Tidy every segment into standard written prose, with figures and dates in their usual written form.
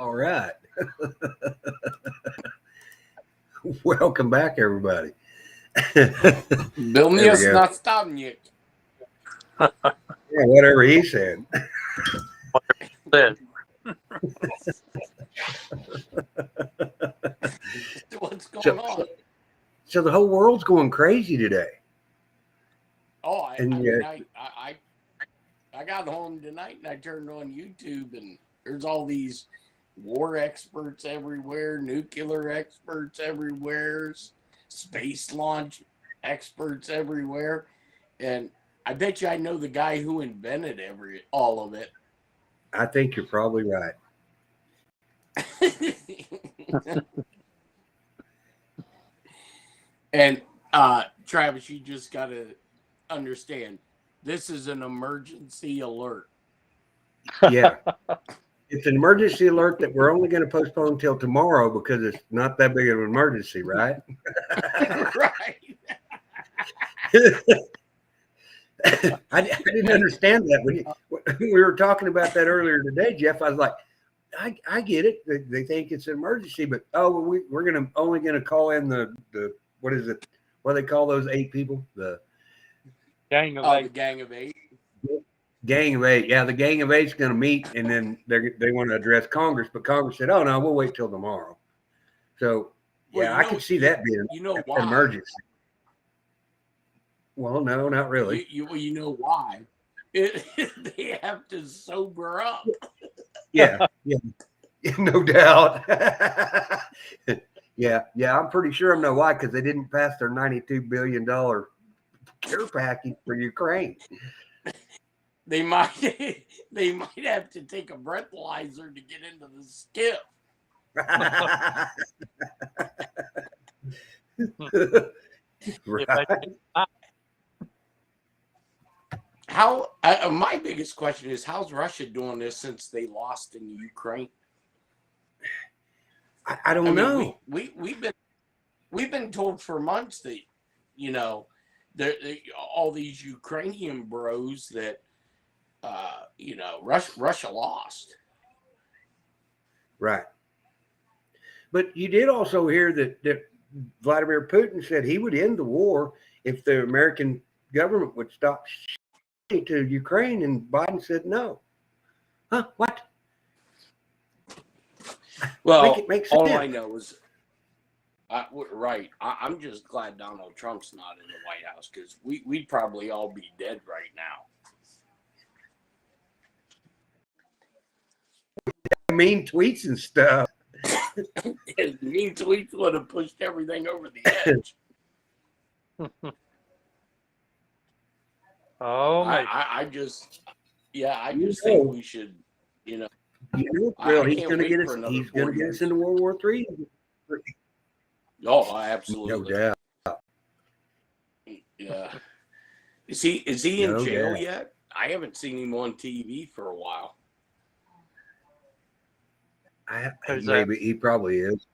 All right. Welcome back, everybody. Byl There mě we go. nastavník. Yeah, whatever he said. What's going on? So the whole world's going crazy today. Oh, I And mean, yeah, I got home tonight and I turned on YouTube and there's all these war experts everywhere, nuclear experts everywhere, space launch experts everywhere, and I bet you I know the guy who invented all of it. I think you're probably right. And Travis, you just got to understand, this is an emergency alert. Yeah. It's an emergency alert that we're only going to postpone till tomorrow because it's not that big of an emergency, right? Right. I didn't understand that. When we were talking about that earlier today, Jeff, I was like, I get it. They think it's an emergency, but we're only gonna call in the what is it? What do they call those 8 people? The gang of 8. The gang of 8. Gang of 8. Yeah, the gang of 8's going to meet, and then they want to address Congress, but Congress said, "Oh no, we'll wait till tomorrow." So yeah, I can see that being an emergency. Well, no, not really. You know why? They have to sober up. Yeah, no doubt. yeah, I'm pretty sure I know why, because they didn't pass their $92 billion care package for Ukraine. They might have to take a breathalyzer to get into the skiff. Right. How? My biggest question is, how's Russia doing this since they lost in Ukraine? I don't know. We've been told for months that, you know, all these Ukrainian bros that you know, Russia lost. Right. But you did also hear that Vladimir Putin said he would end the war if the American government would stop to Ukraine, and Biden said no. Huh? What? Well, make all sense. I know is, right. I'm just glad Donald Trump's not in the White House, because we'd probably all be dead right now. Mean tweets and stuff. His mean tweets would have pushed everything over the edge. Oh my! I just think we should, you know. Bill, he's going to get us. He's going to get us into World War III. Oh, absolutely. No doubt. Yeah. Is he in jail yet? I haven't seen him on TV for a while. Maybe he probably is.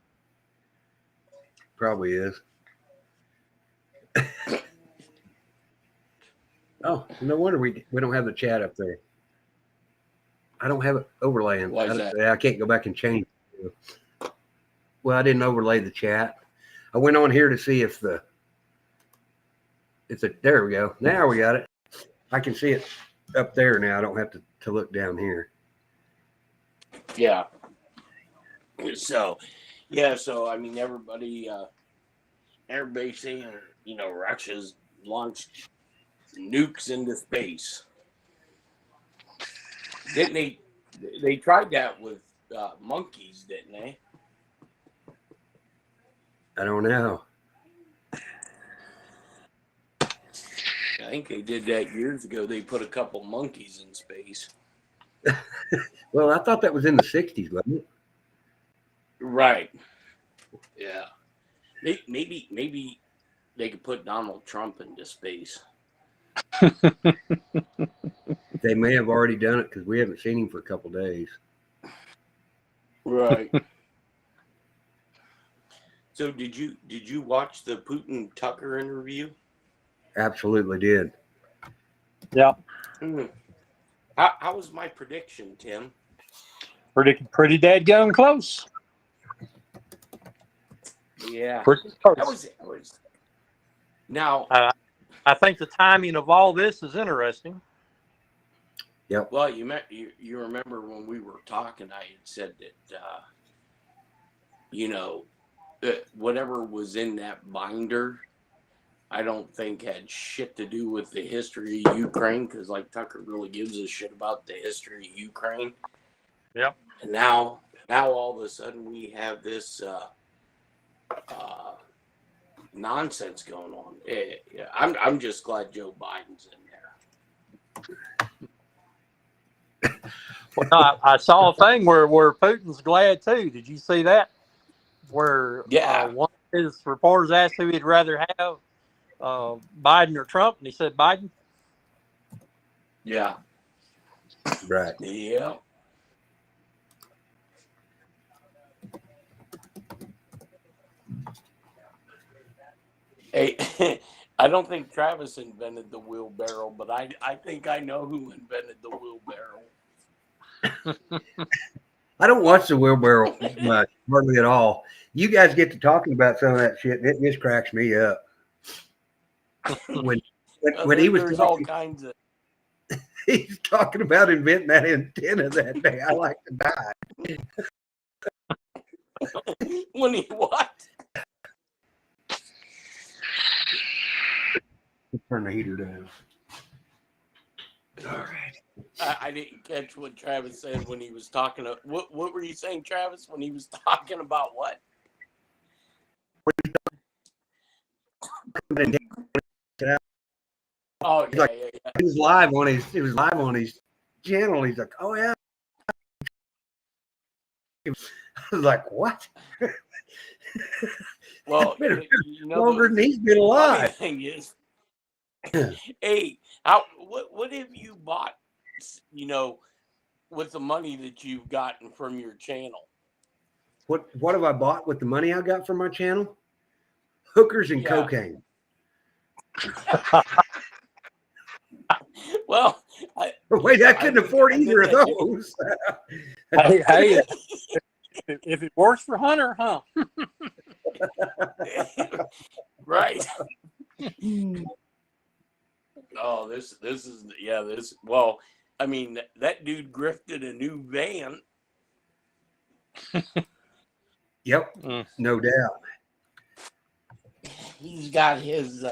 Probably is. Oh, no wonder we don't have the chat up there. I don't have it overlaying. Why is that? I can't go back and change it. Well, I didn't overlay the chat. I went on here to see if there we go. Now we got it. I can see it up there now. I don't have to look down here. Yeah. So I mean, everybody's saying, you know, Russia's launched nukes into space. Didn't they tried that with monkeys, didn't they? I don't know. I think they did that years ago. They put a couple monkeys in space. Well, I thought that was in the 60s, wasn't it? Right. Yeah. Maybe they could put Donald Trump into space. They may have already done it because we haven't seen him for a couple days. Right. So did you watch the Putin Tucker interview? Absolutely did. Yeah. Mm-hmm. How was my prediction, Tim? Pretty dadgum close. Yeah. Pretty close. That was now. I think the timing of all this is interesting. Yep. Well, you remember when we were talking, I had said that that whatever was in that binder, I don't think had shit to do with the history of Ukraine, because like Tucker really gives a shit about the history of Ukraine. Yep. And now all of a sudden we have this nonsense going on. Yeah, I'm just glad Joe Biden's in there. Well, no, I saw a thing where Putin's glad too. Did you see that? Where one of his reporters asked who he'd rather have, Biden or Trump, and he said Biden. Yeah. Right. Yeah. Hey, I don't think Travis invented the wheelbarrow, but I think I know who invented the wheelbarrow. I don't watch the wheelbarrow much, hardly at all. You guys get to talking about some of that shit, and it just cracks me up. When he was there's talking, all kinds of. he's talking about inventing that antenna that day. I like to die. When he what? Turn the heater down. All right. I didn't catch what Travis said when he was talking. What were you saying, Travis, when he was talking about what? Oh yeah, like, yeah. He was live on his channel. He's like, "Oh yeah." I was like, "What?" Well, longer than he's been alive. Thing is, hey, what have you bought? With the money that you've gotten from your channel. What have I bought with the money I got from my channel? Hookers and cocaine. Well, wait, I couldn't afford either of those. hey, if it works for Hunter, huh? Right. Oh, this is this. Well, I mean that dude grifted a new van. Yep, no doubt. He's got his.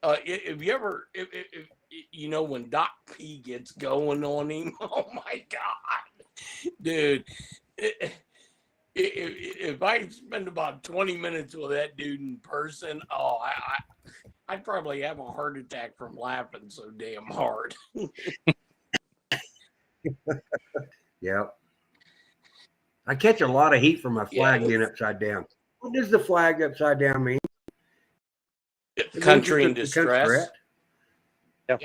If you ever, if when Doc P gets going on him, oh my God, dude. If I spend about 20 minutes with that dude in person, I'd probably have a heart attack from laughing so damn hard. Yeah. I catch a lot of heat from my flag being upside down. What does the flag upside down mean? Country in distress. Yeah.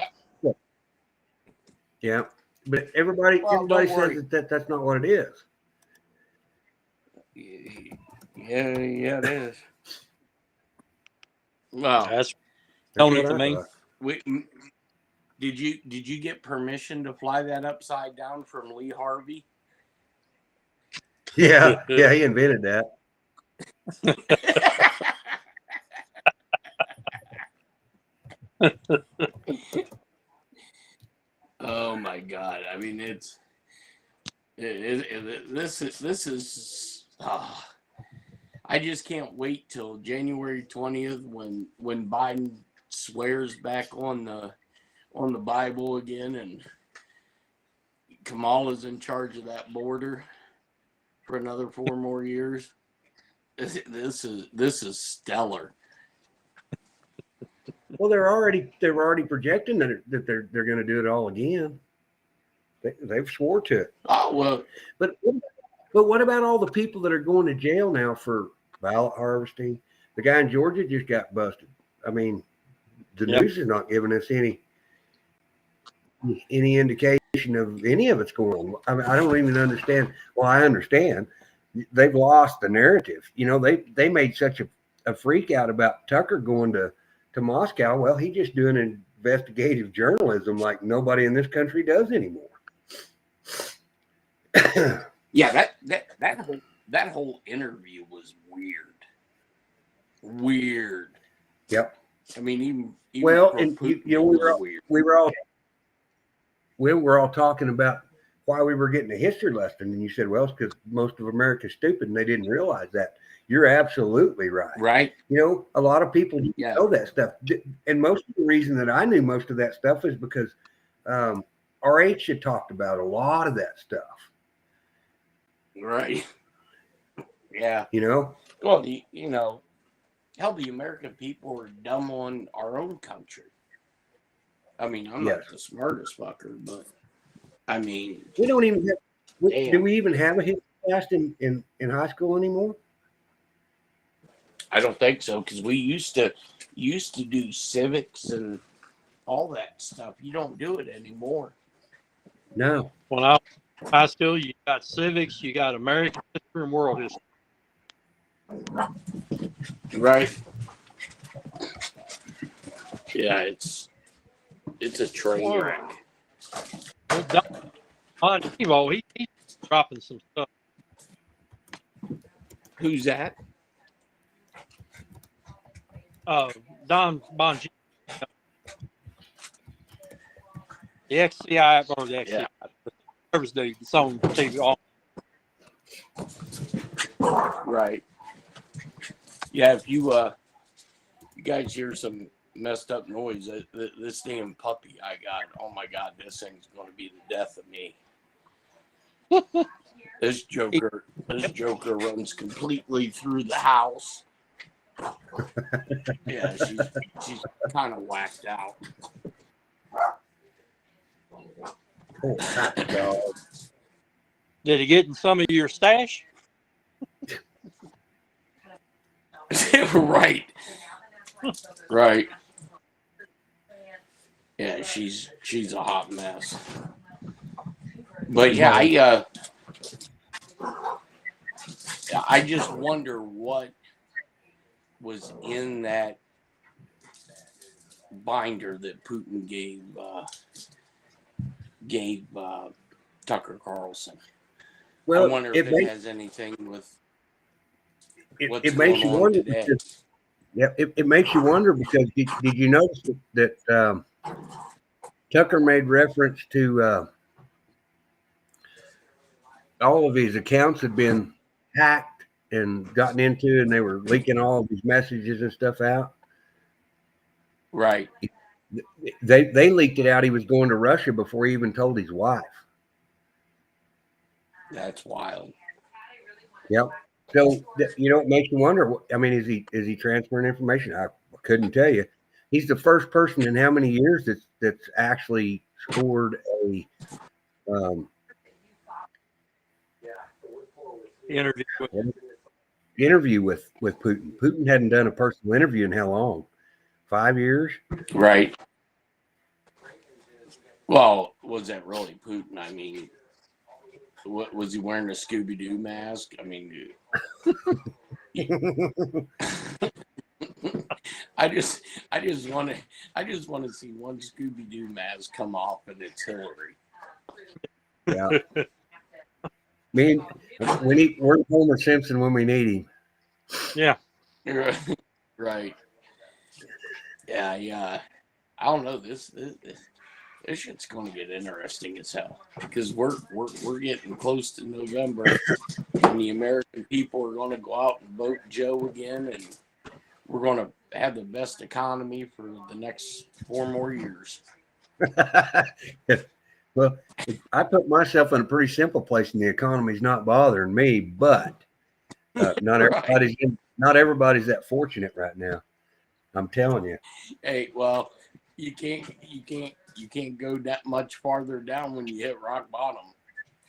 Yeah. But everybody says that's not what it is. Yeah, it is. Well, that's only to me. Did you get permission to fly that upside down from Lee Harvey? Yeah, he invented that. Oh my God! I mean, this is. I just can't wait till January 20th when Biden swears back on the Bible again and Kamala's in charge of that border for another 4 more years. This is stellar. Well, they're already projecting that they're going to do it all again. They've swore to it. Oh well, but what about all the people that are going to jail now for ballot harvesting? The guy in Georgia just got busted. I mean, the news is not giving us any indication of any of it's going on. I mean, I don't even understand. Well, I understand. They've lost the narrative. They made such a freak out about Tucker going to Moscow. Well, he's just doing investigative journalism like nobody in this country does anymore. Yeah, that whole interview was weird. Yep. I mean, even Well, for and Putin, you know, it was weird. we were all talking about why we were getting a history lesson, and you said, well, it's because most of America's stupid and they didn't realize that. You're absolutely right. Right. You know, a lot of people didn't Yeah. know that stuff. And most of the reason that I knew most of that stuff is because RH had talked about a lot of that stuff. Right. Yeah. You know? Well, you know, hell, the American people are dumb on our own country. I mean, I'm not the smartest fucker, but I mean, we don't even have, do we even have a history class in high school anymore? I don't think so, because we used to do civics and all that stuff. You don't do it anymore. No. When I was in high school, you got civics, you got American history and world history. Right. Yeah, it's a train wreck. Don Evo, he's dropping some stuff. Who's that? Don Bongi. The XCI or the XCI. The service dude. It's on TV. Right. Yeah, if you guys hear some messed up noise, this damn puppy I got, oh my God, this thing's going to be the death of me. This joker runs completely through the house. Yeah, she's kind of whacked out. Oh, God. Did he get in some of your stash? Right. Right. Yeah, she's a hot mess. But yeah, I just wonder what was in that binder that Putin gave Tucker Carlson. Well, I wonder if it has anything with what's it makes you going on wonder today. because, it makes you wonder because did you notice that Tucker made reference to all of his accounts had been hacked and gotten into, and they were leaking all of these messages and stuff out. Right. They leaked it out. He was going to Russia before he even told his wife. That's wild. Yep. So it makes you wonder. I mean, is he transferring information? I couldn't tell you. He's the first person in how many years that's actually scored a interview with Putin. Putin hadn't done a personal interview in how long? 5 years? Right. Well, was that really Putin? I mean, what was he wearing a Scooby-Doo mask? I mean, I just want to see one Scooby-Doo mask come off, and it's Hillary. Yeah. We're Homer Simpson when we need him. Yeah. Right. Yeah. I don't know. This shit's going to get interesting as hell because we're getting close to November, and the American people are going to go out and vote Joe again, and we're going to have the best economy for the next 4 more years. Well, I put myself in a pretty simple place, and the economy's not bothering me. But not everybody's that fortunate right now. I'm telling you. Hey, well, you can't go that much farther down when you hit rock bottom.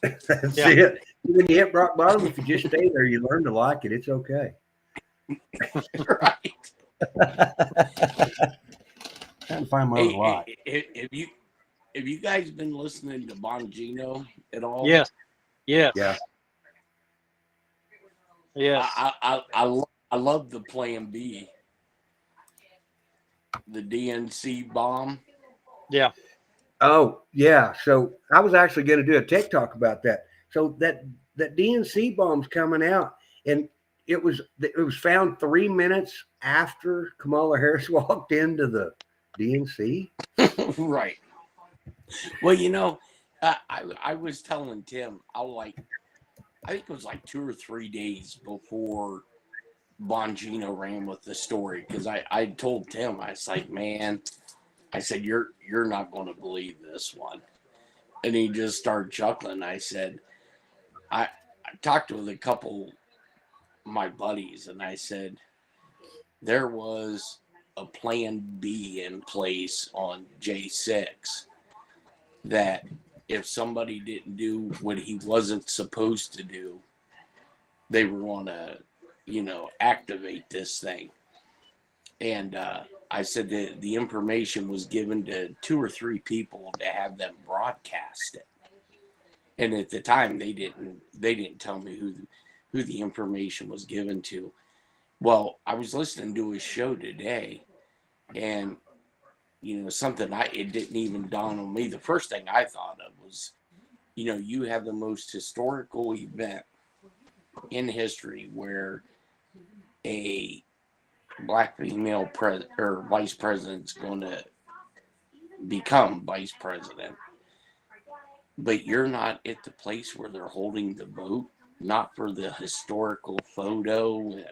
That's it. When you hit rock bottom, if you just stay there, you learn to like it. It's okay. Right. Trying to find my other life. Have you guys been listening to Bongino at all? Yes. Yeah. Yes. I love the Plan B. The DNC bomb. Yeah. Oh, yeah. So I was actually going to do a TikTok about that. So that DNC bomb's coming out, and it was found 3 minutes after Kamala Harris walked into the DNC. Right. Well, I was telling Tim, I think it was like 2 or 3 days before Bongino ran with the story, because I told Tim, I was like, man, I said, you're not going to believe this one. And he just started chuckling. I said, I talked with a couple of my buddies, and I said, there was a plan B in place on J6 that if somebody didn't do what he wasn't supposed to do, they were going to, activate this thing. And I said that the information was given to 2 or 3 people to have them broadcast it. And at the time, they didn't tell me who the information was given to. Well, I was listening to his show today, and something it didn't even dawn on me. The first thing I thought of was, you have the most historical event in history where a black female vice president is going to become vice president, but you're not at the place where they're holding the vote, not for the historical photo and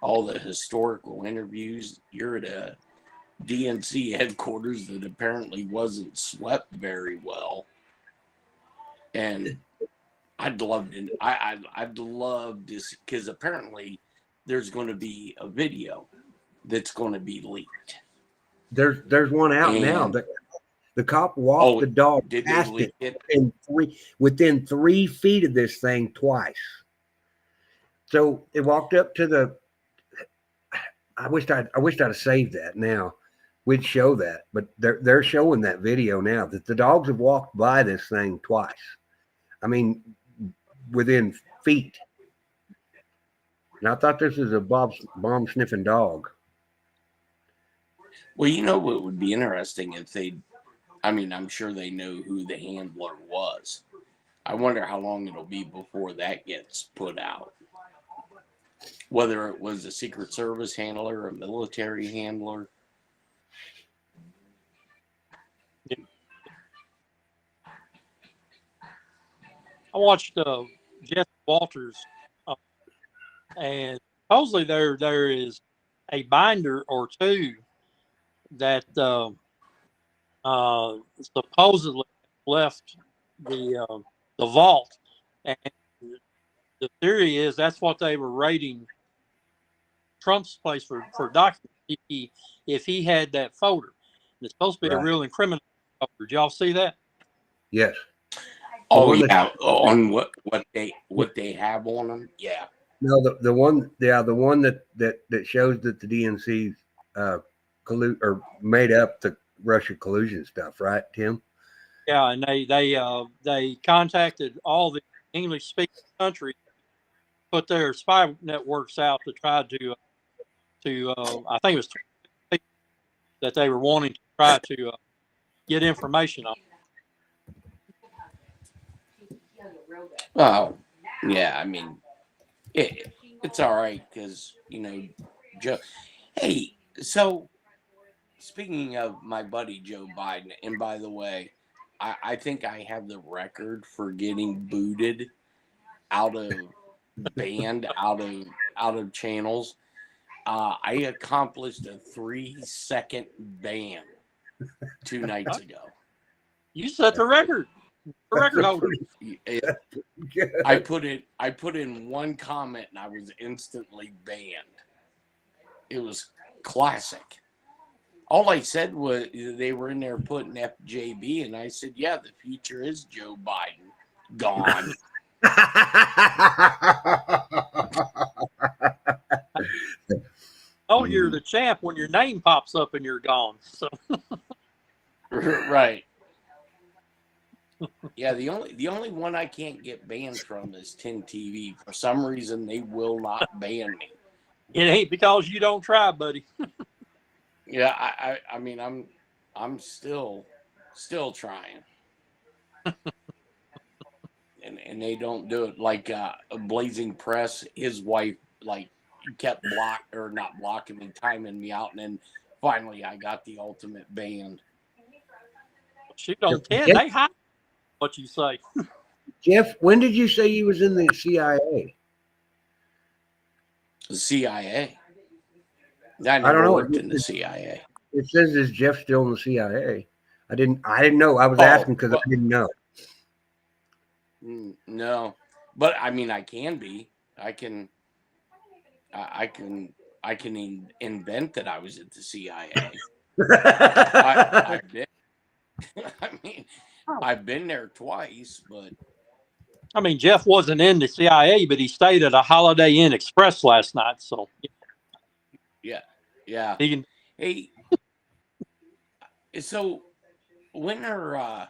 all the historical interviews. You're at a DNC headquarters that apparently wasn't swept very well, and I'd love to, because apparently there's going to be a video that's going to be leaked. There's one out now. The cop walked the dog past it within 3 feet of this thing twice. So it walked up to the. I wished I'd have saved that. Now we'd show that, but they're showing that video now that the dogs have walked by this thing twice. I mean, within feet. And I thought this was a bomb sniffing dog. Well, what would be interesting if I'm sure they know who the handler was. I wonder how long it'll be before that gets put out. Whether it was a Secret Service handler, a military handler. I watched Jesse Walters, and supposedly there is a binder or two that supposedly left the vault, and the theory is that's what they were raiding Trump's place for documents. If he had that folder, and it's supposed to be a real incriminating folder. Did y'all see that? Yes. Oh yeah, on what they have on them. Yeah. No, the one that shows that the DNC made up the Russia collusion stuff, right, Tim? Yeah, and they contacted all the English speaking countries, put their spy networks out to try to I think it was 20 people that they were wanting to try to get information on. Oh, yeah. I mean, it's all right because Joe. Hey, so speaking of my buddy Joe Biden, and by the way, I think I have the record for getting booted banned out of channels. I accomplished a 3-second ban 2 nights ago. You set the record. The record holder. I put in one comment and I was instantly banned. It was classic. All I said was they were in there putting FJB, and I said, yeah, the future is Joe Biden. Gone. Oh, you're the champ when your name pops up and you're gone. So right. Yeah, the only one I can't get banned from is 10 TV. For some reason, they will not ban me. It ain't because you don't try, buddy. Yeah, I mean, I'm still trying. and and they don't do it. Like Blazing Press, his wife like kept not blocking me, timing me out, and then finally I got the ultimate band. Shoot on 10, they hide what you say. Jeff, when did you say you was in the CIA? The CIA. I I don't never know. worked in the CIA. It says, is Jeff still in the CIA? I didn't know. I was Oh, asking because well, I didn't know. No, but I mean, I can be. I can invent that I was at the CIA. I've been. I mean, I've been there twice, but I mean, Jeff wasn't in the CIA, but he stayed at a Holiday Inn Express last night. So yeah. he can. Hey, so when are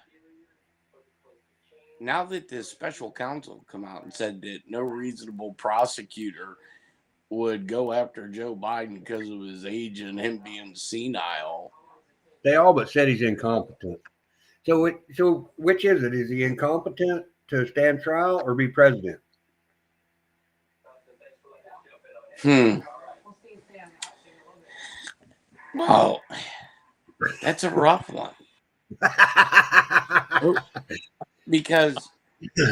now that the special counsel come out and said that no reasonable prosecutor would go after Joe Biden because of his age and him being senile? They all but said he's incompetent. So which is it? Is he incompetent to stand trial or be president? Well, that's a rough one. Because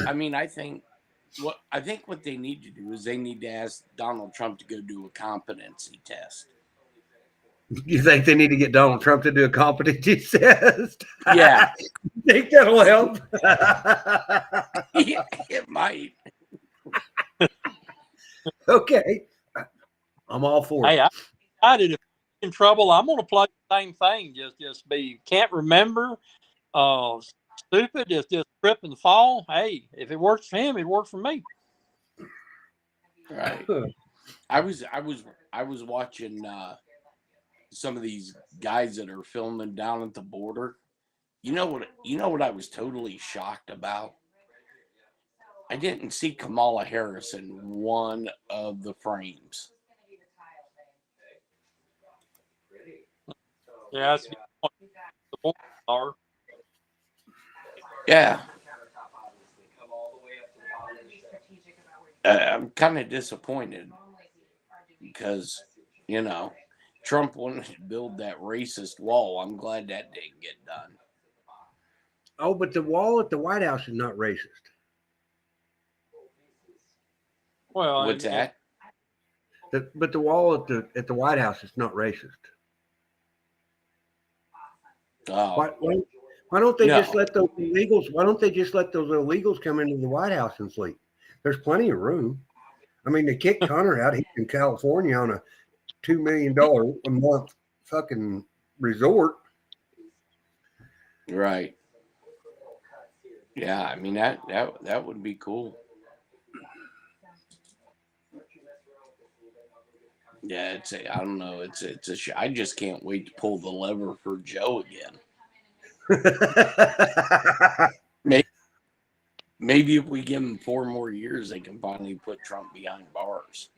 I mean, I think what they need to do is they need to ask Donald Trump to go do a competency test. You think they need to get Donald Trump to do a competency test? Yeah. You think that'll help? Yeah, it might. Okay. I'm all for it. Hey, I did. If I'm in trouble, I'm going to play the same thing. Just be can't remember. Stupid. Just trip and fall. Hey, if it works for him, it works for me. Right. I was watching some of these guys that are filming down at the border. You know what I was totally shocked about? I didn't see Kamala Harris in one of the frames. Yeah, that's the border star. Yeah. I'm kind of disappointed because, Trump wanted to build that racist wall. I'm glad that didn't get done. Oh, but the wall at the White House is not racist. Well, what's that? But the wall at the White House is not racist. Oh. Why don't they just let those illegals? Why don't they just let those illegals come into the White House and sleep? There's plenty of room. I mean, they kicked Connor out. He's in California on a $2 million a month fucking resort. Right. Yeah, I mean that would be cool. Yeah, I don't know. I just can't wait to pull the lever for Joe again. Maybe if we give him 4 more years, they can finally put Trump behind bars.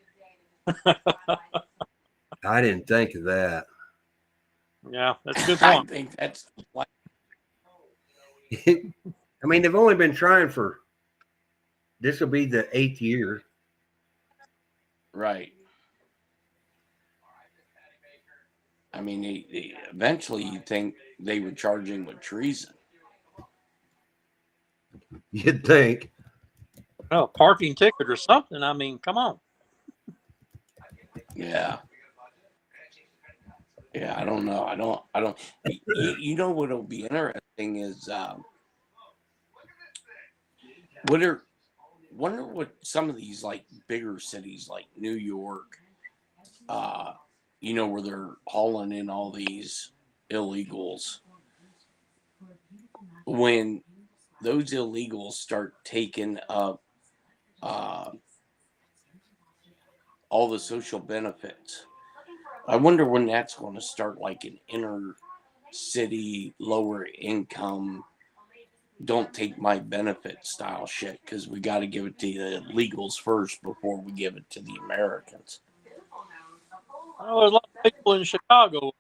I didn't think of that. Yeah, that's a good point. I think that's the plan. I mean, they've only been trying this will be the 8th year. Right. I mean, they eventually you'd think they would charge him with treason. You'd think. Well, parking ticket or something. I mean, come on. Yeah. Yeah, I don't know. I don't. You know what'll be interesting is wonder what some of these like bigger cities like New York, where they're hauling in all these illegals. When those illegals start taking up all the social benefits, I wonder when that's going to start, like an inner city, lower income, don't take my benefit style shit, because we got to give it to the illegals first before we give it to the Americans. Well, there's a lot of people in Chicago.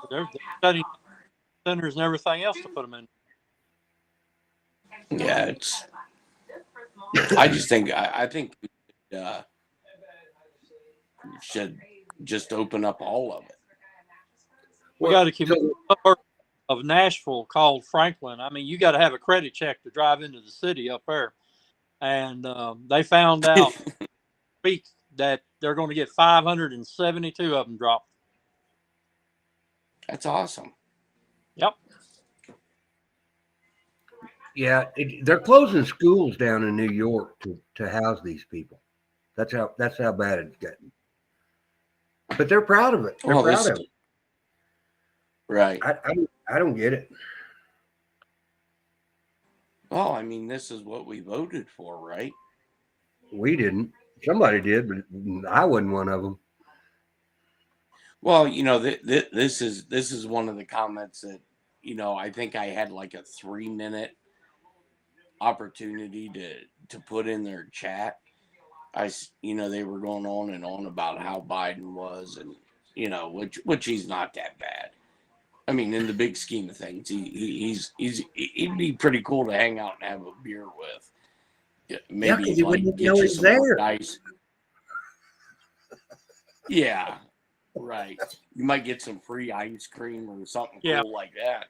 There's study centers and everything else to put them in. Yeah, it's. I just think I think should just open up all of it. We got a community of Nashville called Franklin. I mean, you got to have a credit check to drive into the city up there. And they found out week that they're going to get 572 of them dropped. That's awesome. Yep. Yeah, they're closing schools down in New York to house these people. That's how bad it's getting. But they're proud of it. They're proud of it. Right. I don't get it. Well, I mean, this is what we voted for, right? We didn't. Somebody did, but I wasn't one of them. Well, you know, this is one of the comments that, you know, I think I had like a 3-minute opportunity to put in their chat. You know, they were going on and on about how Biden was, and you know, which he's not that bad. I mean, in the big scheme of things, he'd be pretty cool to hang out and have a beer with. Maybe he like wouldn't get know you he's some there. ice. Yeah, right. You might get some free ice cream or something cool like that.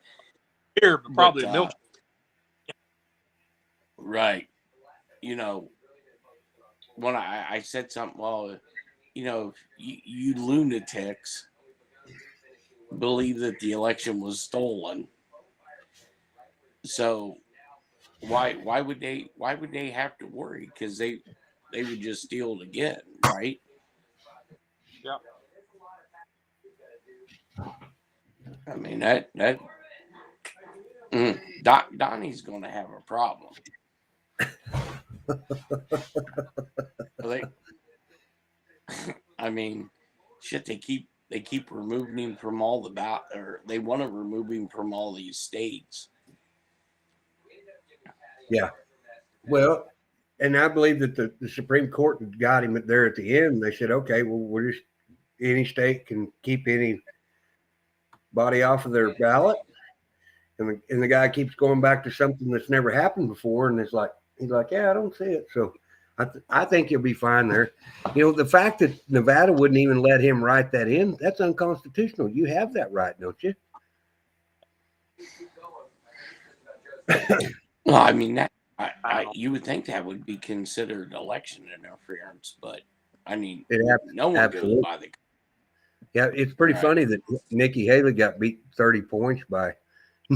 Beer, but probably milk. Right. You know, when I said something, well, you know, you lunatics believe that the election was stolen. So why would they have to worry? Because they would just steal it again, right? Yeah. I mean Donnie's going to have a problem. I mean, shit. They keep removing him from all the or they want to remove him from all these states. Yeah. Well, and I believe that the Supreme Court got him there at the end. They said, okay, well, we're just any state can keep anybody off of their ballot, and the guy keeps going back to something that's never happened before, and he's like, yeah, I don't see it. So I think he'll be fine there. You know, the fact that Nevada wouldn't even let him write that in, that's unconstitutional. You have that right, don't you? Well, I mean that. You would think that would be considered election interference, but I mean, no one goes by the. Yeah, it's pretty funny that Nikki Haley got beat 30 points by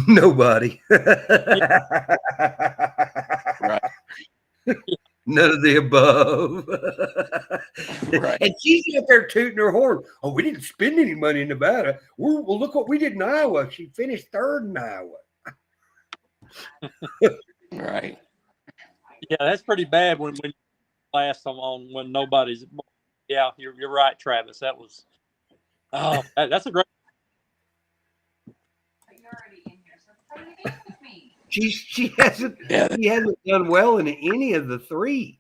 nobody. Right. None of the above. Right. And she's out there tooting her horn. Oh, we didn't spend any money in Nevada. Well, look what we did in Iowa. She finished third in Iowa. Right. Yeah, that's pretty bad when last on when nobody's. Yeah, you're right, Travis. That was. Oh, that's a great. She hasn't done well in any of the three.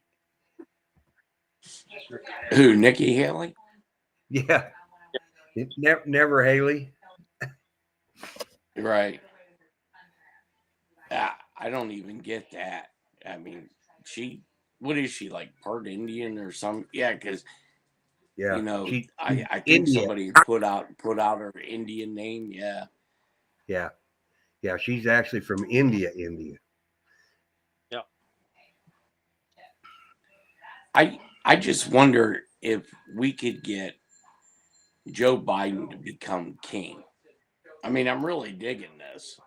Who, Nikki Haley? Yeah. It's never Haley. Right. I don't even get that. I mean, what is she, like part Indian or something? Yeah, because you know, I think India. Somebody put out her Indian name. Yeah. Yeah, she's actually from India. Yeah. I just wonder if we could get Joe Biden to become king. I mean, I'm really digging this.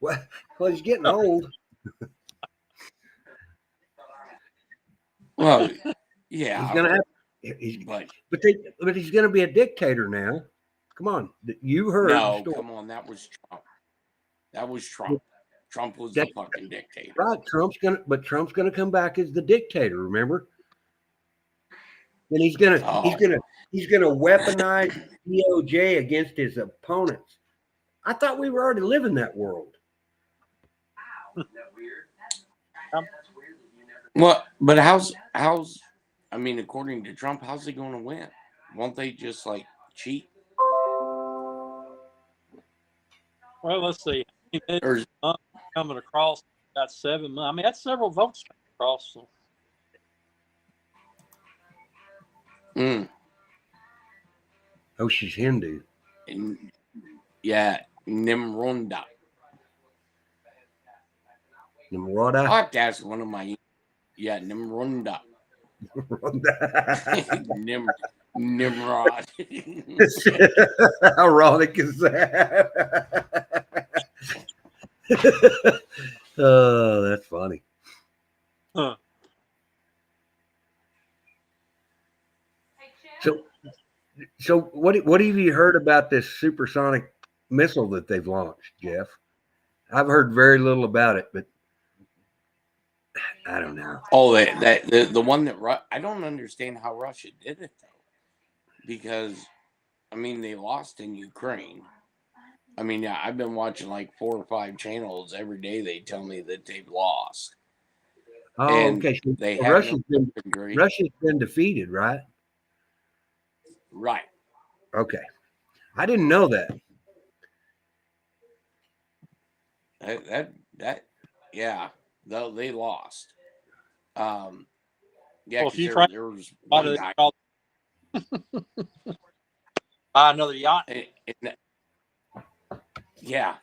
Well, he's getting old. Well, yeah. He's gonna have. But he's gonna be a dictator now. Come on, you heard? No, come on, that was Trump. Trump was the fucking dictator. Right, Trump's gonna come back as the dictator. Remember? And he's gonna weaponize DOJ against his opponents. I thought we were already living that world. Well, but how's I mean, according to Trump, how's he going to win? Won't they just like cheat? Well, let's see. Or coming across, got 7 months. I mean, that's several votes coming across. So. Oh, she's Hindu. Yeah, Nimronda. Nimroda? I have to ask one of my. Yeah, Nimronda. Nimrod. How ironic is that? Oh, that's funny. Huh. So what have you heard about this supersonic missile that they've launched, Jeff? I've heard very little about it, but I don't know. Oh, the one that I don't understand how Russia did it though, because I mean they lost in Ukraine. I mean, yeah, I've been watching like 4 or 5 channels every day. They tell me that they've lost. Oh, and okay. So they have Russia's been defeated, right? Right. Okay, I didn't know that. That yeah, though they lost. Yeah, Well, if you there was one guy. Buy another yacht. Yeah,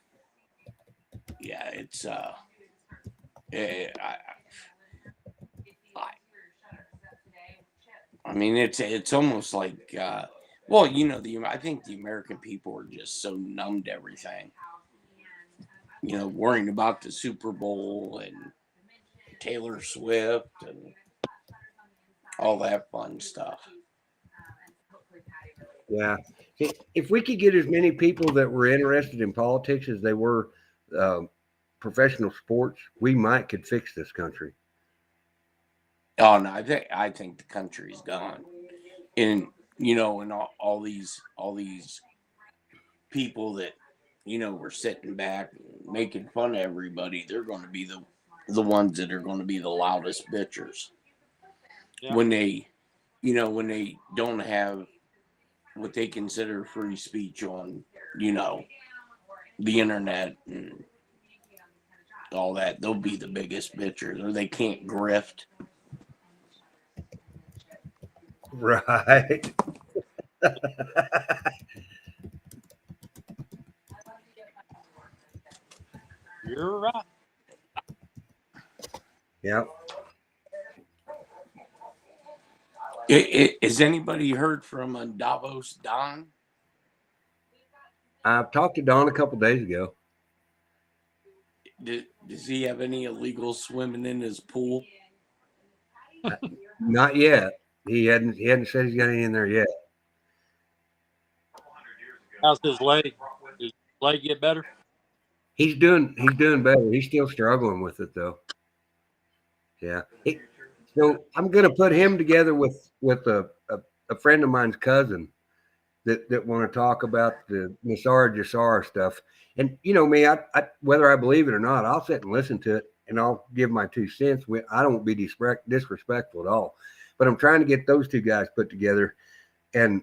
it's I mean, it's almost like well, you know, I think the American people are just so numb to everything. You know, worrying about the Super Bowl and Taylor Swift and all that fun stuff. Yeah. If we could get as many people that were interested in politics as they were professional sports, we could fix this country. Oh no, I think the country's gone, and you know, and all these people that you know were sitting back making fun of everybody. They're going to be the ones that are going to be the loudest bitchers when they, you know, when they don't have what they consider free speech on, you know, the internet and all that. They'll be the biggest bitchers, or they can't grift. Right. You're right. Yeah. Has anybody heard from Davos Don? I've talked to Don a couple days ago. Does he have any illegal swimming in his pool? Not yet. He hadn't said he's got any in there yet. How's his leg? Does his leg get better? He's doing better. He's still struggling with it though. Yeah. So I'm going to put him together with a friend of mine's cousin that want to talk about the Nisara Jasara stuff. And you know me, I whether I believe it or not, I'll sit and listen to it and I'll give my 2 cents. I don't be disrespectful at all. But I'm trying to get those 2 guys put together. And,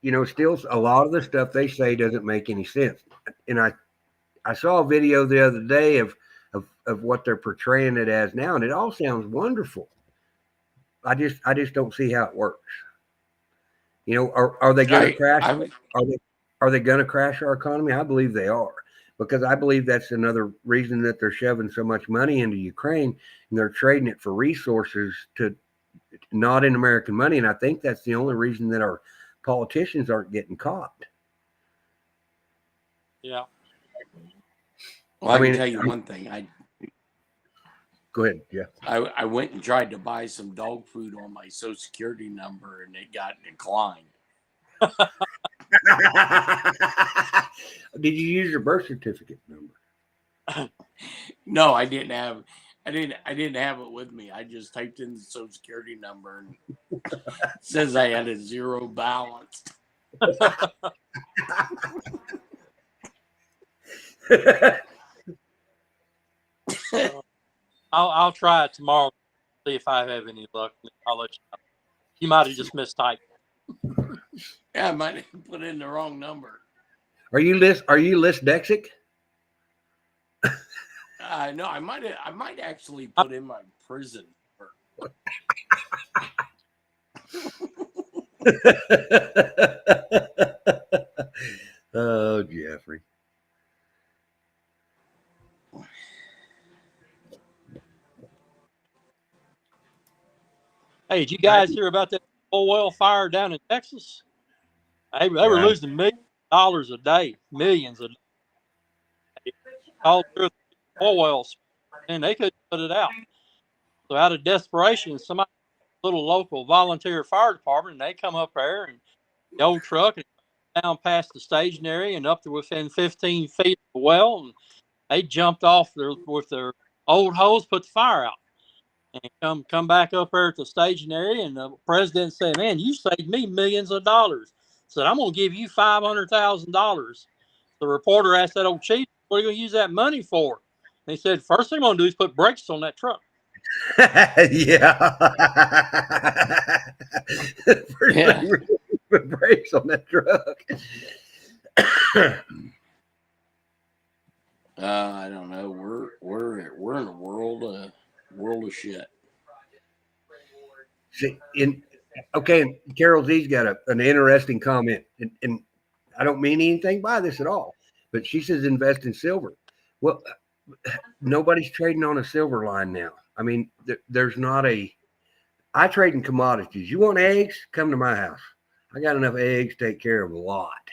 you know, still a lot of the stuff they say doesn't make any sense. And I saw a video the other day of what they're portraying it as now, and it all sounds wonderful. I just don't see how it works. You know, are they going to crash? Are they going to crash our economy? I believe they are, because I believe that's another reason that they're shoving so much money into Ukraine and they're trading it for resources to not in American money. And I think that's the only reason that our politicians aren't getting caught. Yeah. Well, I can tell you one thing. Go ahead. Yeah. I went and tried to buy some dog food on my Social Security number, and it got declined. Did you use your birth certificate number? No, I didn't have. I didn't have it with me. I just typed in the Social Security number, and it says I had a 0 balance. I'll try it tomorrow. See if I have any luck. I'll let you know. You might have just mistyped. Yeah, I might have put in the wrong number. Are you dyslexic? No, I might actually put in my prison. Oh, Jeffrey. Hey, did you guys hear about that oil fire down in Texas? They were Yeah. losing $millions a day, millions a day. All through oil wells, and they couldn't put it out. So out of desperation, somebody, little local volunteer fire department, and they come up there and the old truck and down past the staging area and up to within 15 feet of the well, and they jumped off with their old hose, put the fire out. And come back up there at the staging area, and the president said, "Man, you saved me millions of dollars." Said, "I'm going to give you $500,000." The reporter asked that old chief, "What are you going to use that money for?" And he said, "First thing I'm going to do is put brakes on that truck." Yeah. First Yeah. thing we put brakes on that truck. I don't know. We're in a world of shit. See, okay, Carol Z's got an interesting comment, and I don't mean anything by this at all, but she says invest in silver. Well, nobody's trading on a silver line now. I mean, there's not I trade in commodities. You want eggs? Come to my house. I got enough eggs to take care of a lot.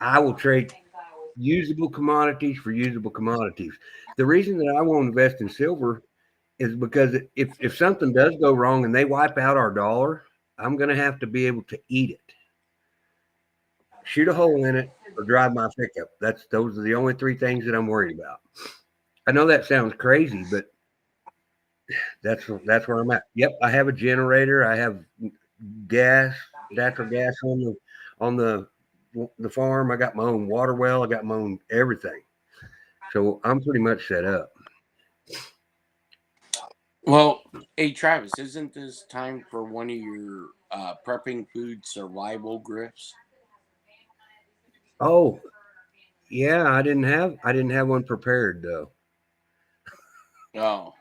I will trade usable commodities for usable commodities. The reason that I won't invest in silver is because if something does go wrong and they wipe out our dollar, I'm going to have to be able to eat it, shoot a hole in it, or drive my pickup. Those are the only three things that I'm worried about. I know that sounds crazy, but that's where I'm at. Yep, I have a generator. I have gas, natural gas on the farm. I got my own water well. I got my own everything. So I'm pretty much set up. Well, hey Travis, isn't this time for one of your prepping food survival grifts? Oh, yeah, I didn't have one prepared though. Oh,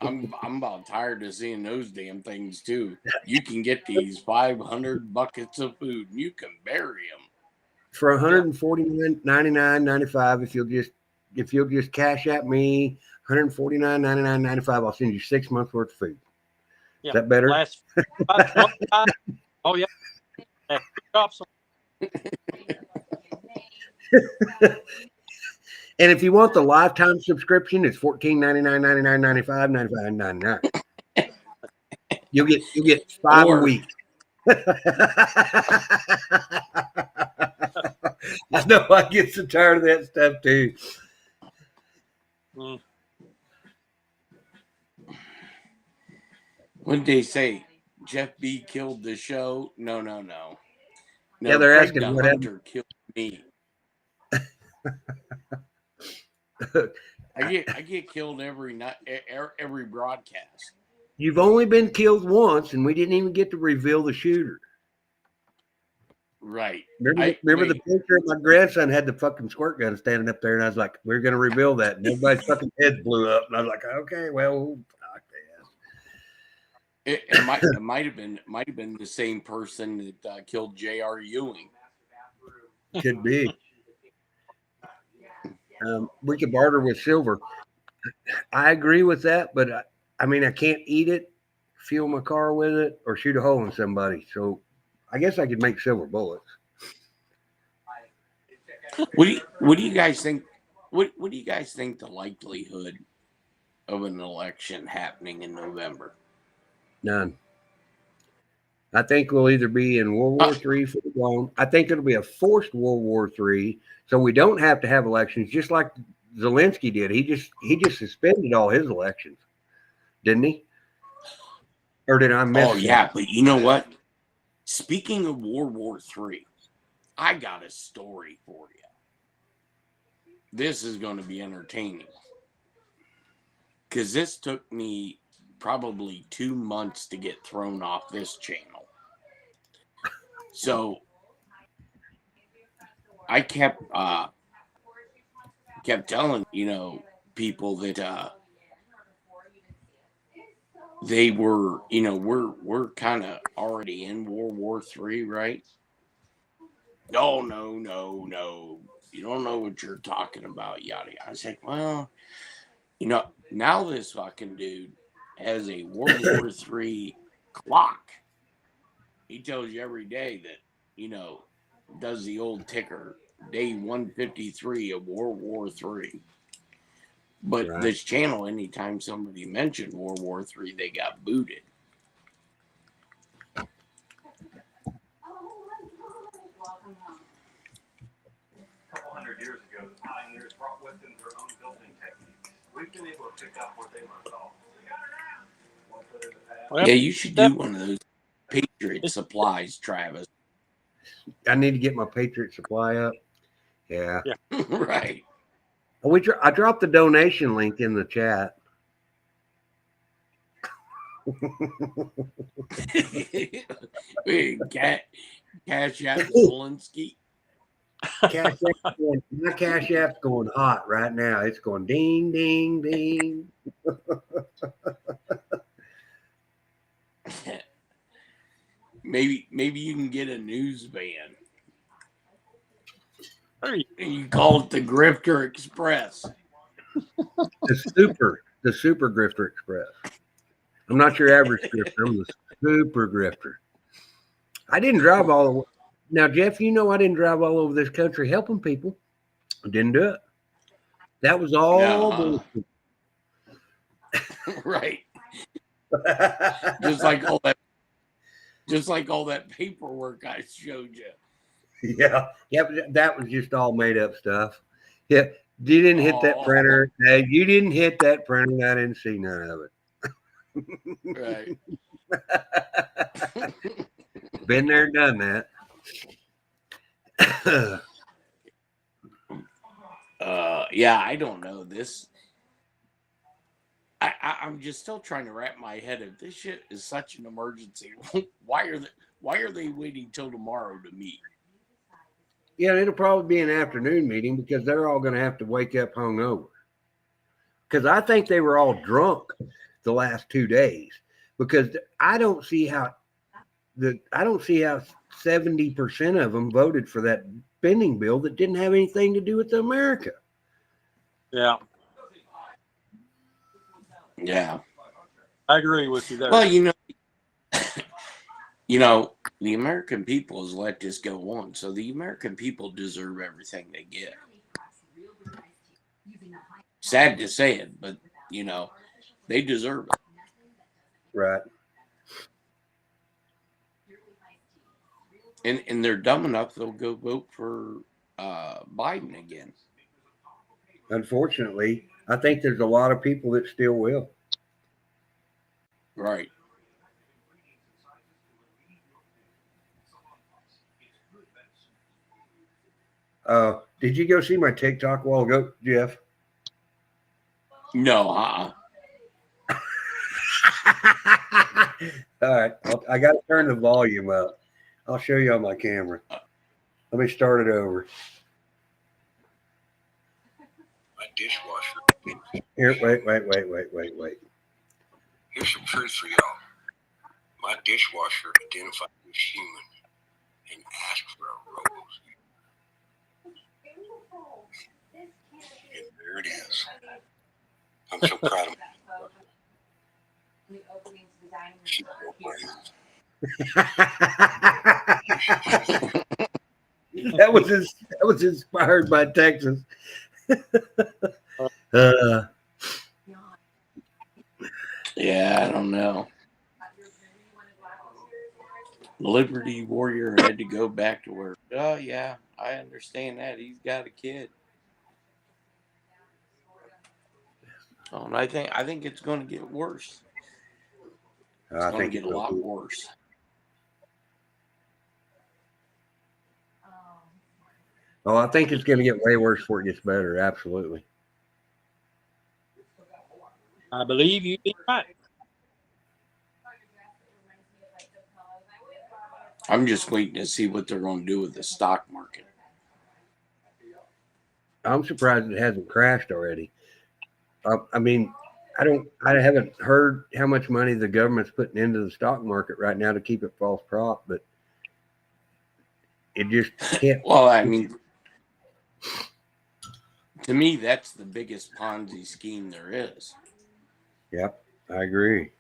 I'm about tired of seeing those damn things too. You can get these 500 buckets of food and you can bury them For 149.99.95, if you'll just cash at me 149.99.95, I'll send you 6 months worth of food. Yeah. Is that better? Last about 25. Oh yeah. Drops. And if you want the lifetime subscription, it's $14.99.95. You'll get 5 a week. I know I get so tired of that stuff too. What did they say? Jeff B killed the show? No. Yeah, they're Craig asking the what happened. Hunter killed me. I get killed every night, every broadcast. You've only been killed once, and we didn't even get to reveal the shooter. Right. Remember the picture of my grandson had the fucking squirt gun standing up there, and I was like, "We're going to reveal that," and everybody's fucking heads blew up, and I was like, "Okay, well, fuck this." It might have been the same person that killed J.R. Ewing. Could be. We could barter with silver. I agree with that, but I mean, I can't eat it, fuel my car with it, or shoot a hole in somebody. So I guess I could make silver bullets. What do you guys think? What do you guys think the likelihood of an election happening in November? None. I think we'll either be in World War III for long. I think it'll be a forced World War III, so we don't have to have elections, just like Zelensky did. He just suspended all his elections, didn't he? Or did I miss? Oh yeah, but you know what? Speaking of World War III, I got a story for you. This is going to be entertaining because this took me probably 2 months to get thrown off this channel. So I kept telling people that they were we're kind of already in World War III, right? No, no, no, no. You don't know what you're talking about, yada yada. I was like, well, now this fucking dude has a World War III clock. He tells you every day that, does the old ticker, day 153 of World War III. But Right. this channel, anytime somebody mentioned World War III, they got booted. A couple hundred years ago, the pioneers brought with them their own building techniques. We've been able to pick up where they left off. Well, Yeah, you should do one of those Patriot supplies, Travis. I need to get my Patriot Supply up. Yeah. Right. I dropped the donation link in the chat. Cash App Zelensky. My Cash App's going hot right now. It's going ding, ding, ding. Maybe you can get a news van. hey, Mm. You call it the Grifter Express. The super grifter express. I'm not your average grifter. I'm the super grifter. I didn't drive all the way. Now, Jeff, I didn't drive all over this country helping people. I didn't do it. That was all bullshit. Right. Just like all that paperwork I showed you. Yeah. That was just all made up stuff. Yeah. You didn't hit that printer. Hey, you didn't hit that printer. I didn't see none of Right. it. Been there, done that. Yeah, I don't know this. I'm just still trying to wrap my head. If this shit is such an emergency, why are they waiting till tomorrow to meet? Yeah, it'll probably be an afternoon meeting because they're all going to have to wake up hungover. Because I think they were all drunk the last 2 days. Because I don't see how 70% of them voted for that spending bill that didn't have anything to do with America. yeah, Yeah. I agree with you there. Well, the American people has let this go on, so the American people deserve everything they get. Sad to say it, but they deserve it. Right. And they're dumb enough they'll go vote for Biden again. Unfortunately, I think there's a lot of people that still will. Right. Did you go see my TikTok a while ago, Jeff? No, All right. I got to turn the volume up. I'll show you on my camera. Let me start it over. My dishwasher. Here, wait. Here's some truth for y'all. My dishwasher identified as human and asked for a rose. And there it is. I'm so proud of That was inspired by Texas. yeah, I don't know. Liberty Warrior had to go back to work. Oh yeah, I understand that. He's got a kid. And I think it's going to get worse. It's going to get a lot worse. Oh, I think it's going to get way worse before it gets better. Absolutely. I believe you'd be right. I'm just waiting to see what they're going to do with the stock market. I'm surprised it hasn't crashed already. I mean, I haven't heard how much money the government's putting into the stock market right now to keep it false prop, but it just can't. Well, I mean, to me, that's the biggest Ponzi scheme there is. Yep, I agree.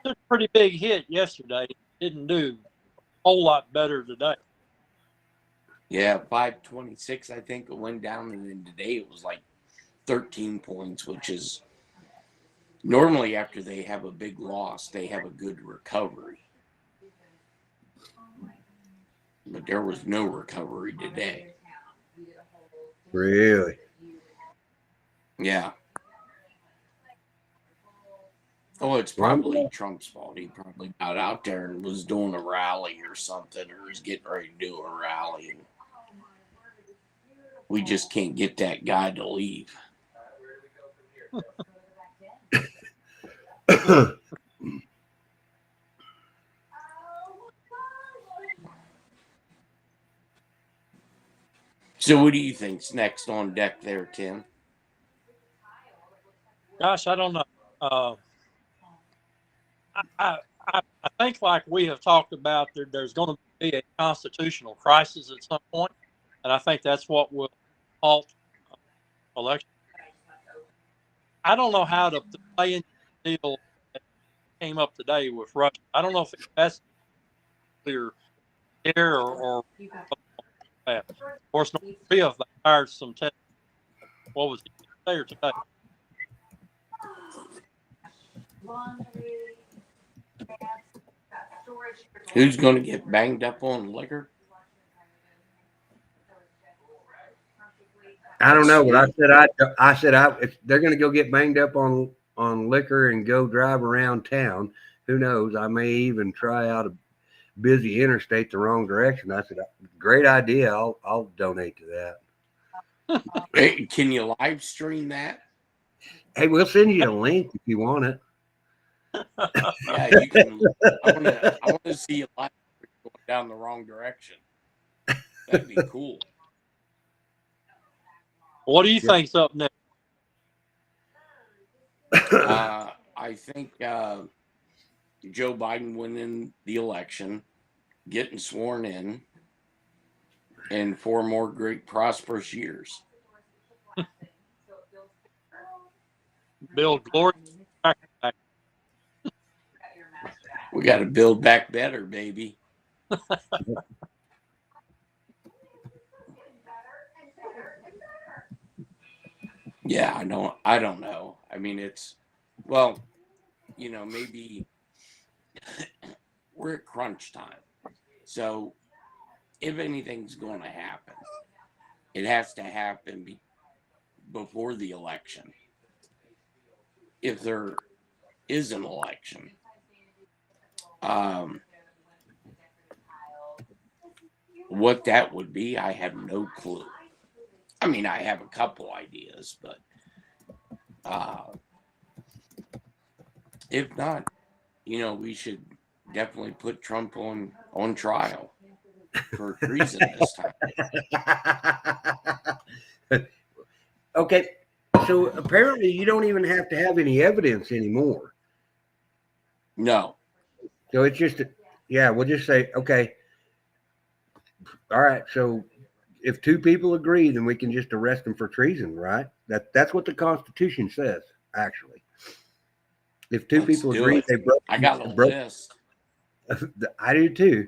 Took a pretty big hit yesterday. Didn't do a whole lot better today. Yeah, 526, I think it went down, and then today it was like 13 points, which is normally after they have a big loss, they have a good recovery. But there was no recovery today. Really? Yeah. Oh, it's probably Trump's fault. He probably got out there and was doing a rally or something, or was getting ready to do a rally. And we just can't get that guy to leave. So, what do you think's next on deck there, Tim? Gosh, I don't know. I think, like we have talked about, there's going to be a constitutional crisis at some point, and I think that's what will halt election. I don't know how to play in the deal that came up today with Russia. I don't know if that's clear here or that. Of course, North Korea, they hired some test. What was it there today? Who's going to get banged up on liquor? I don't know, but I said if they're going to go get banged up on liquor and go drive around town, who knows? I may even try out a busy interstate the wrong direction. I said, great idea. I'll donate to that. Hey, can you live stream that? Hey, we'll send you a link if you want it. Yeah, you can. I want to see you live going down the wrong direction. That'd be cool. What do you think's up next? I think Joe Biden winning the election, getting sworn in, and 4 more great prosperous years. Build glory back. We got to build back better, baby. Yeah, I don't know. I mean, maybe we're at crunch time. So if anything's going to happen, it has to happen before the election. If there is an election, what that would be, I have no clue. I mean, I have a couple ideas, but if not, we should definitely put Trump on trial for treason this time. Okay, so apparently you don't even have to have any evidence anymore. No. So it's just, we'll just say, okay, all right. So if 2 people agree, then we can just arrest them for treason, right? That's what the Constitution says, actually. If 2 people agree, they broke. I got a list. I do too.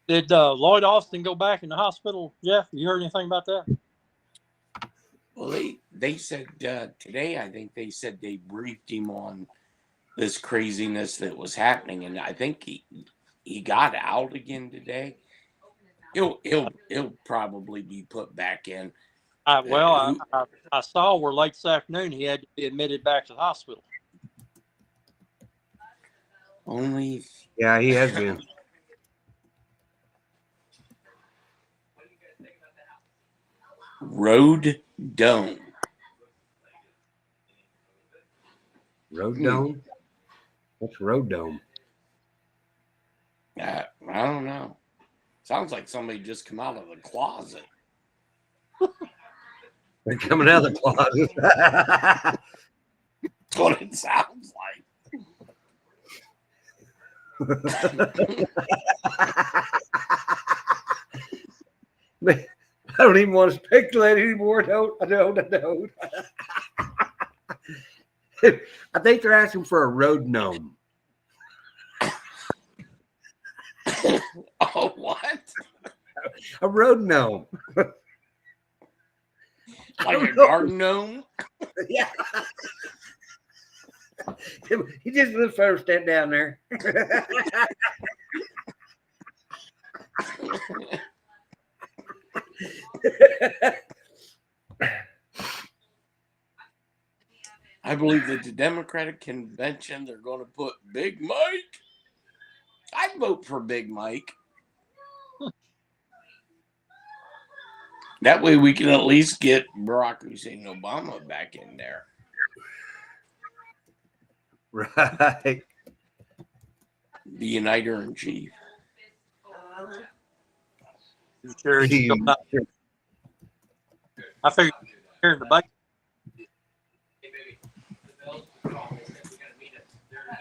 Did Lloyd Austin go back in the hospital, Jeff? You heard anything about that? Well, they said today, I think they said they briefed him on this craziness that was happening, and I think he got out again today. He'll probably be put back in. I saw where late this afternoon he had to be admitted back to the hospital. Only. Yeah, he has been. Road Dome. Road Dome? What's Road Dome? I don't know. Sounds like somebody just come out of the closet. They're coming out of the closet. That's what it sounds like. I don't even want to speculate anymore. I don't. I think they're asking for a road gnome. Oh, what? A road gnome. Like a garden gnome? Yeah. He just lives first, step down there. I believe that the Democratic convention, they're going to put Big Mike. I'd vote for Big Mike. That way we can at least get Barack Hussein Obama back in there. Right. The uniter in chief. You sure he's still not? I figured here in the back.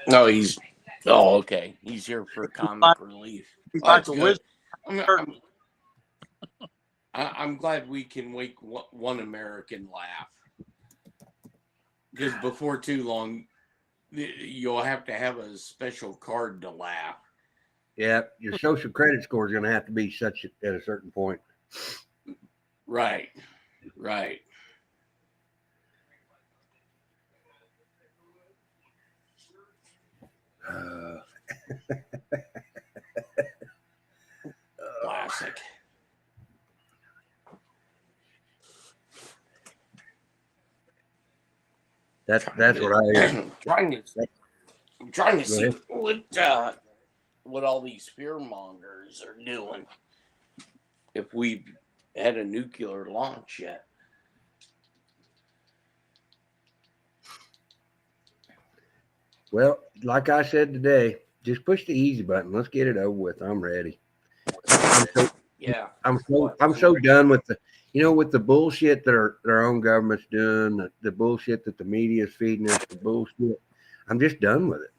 No, he's. Oh, okay. He's here for comic relief. Oh, that's good. I'm glad we can make one American laugh. Because before too long, you'll have to have a special card to laugh. Yeah, your social credit score is going to have to be such at a certain point. Right. Right. Classic. That's what I'm trying to see what all these fear mongers are doing. If we've had a nuclear launch yet. Well, like I said today, just push the easy button. Let's get it over with. I'm ready. I'm so done with with the bullshit that our own government's doing, the bullshit that the media is feeding us, the bullshit. I'm just done with it.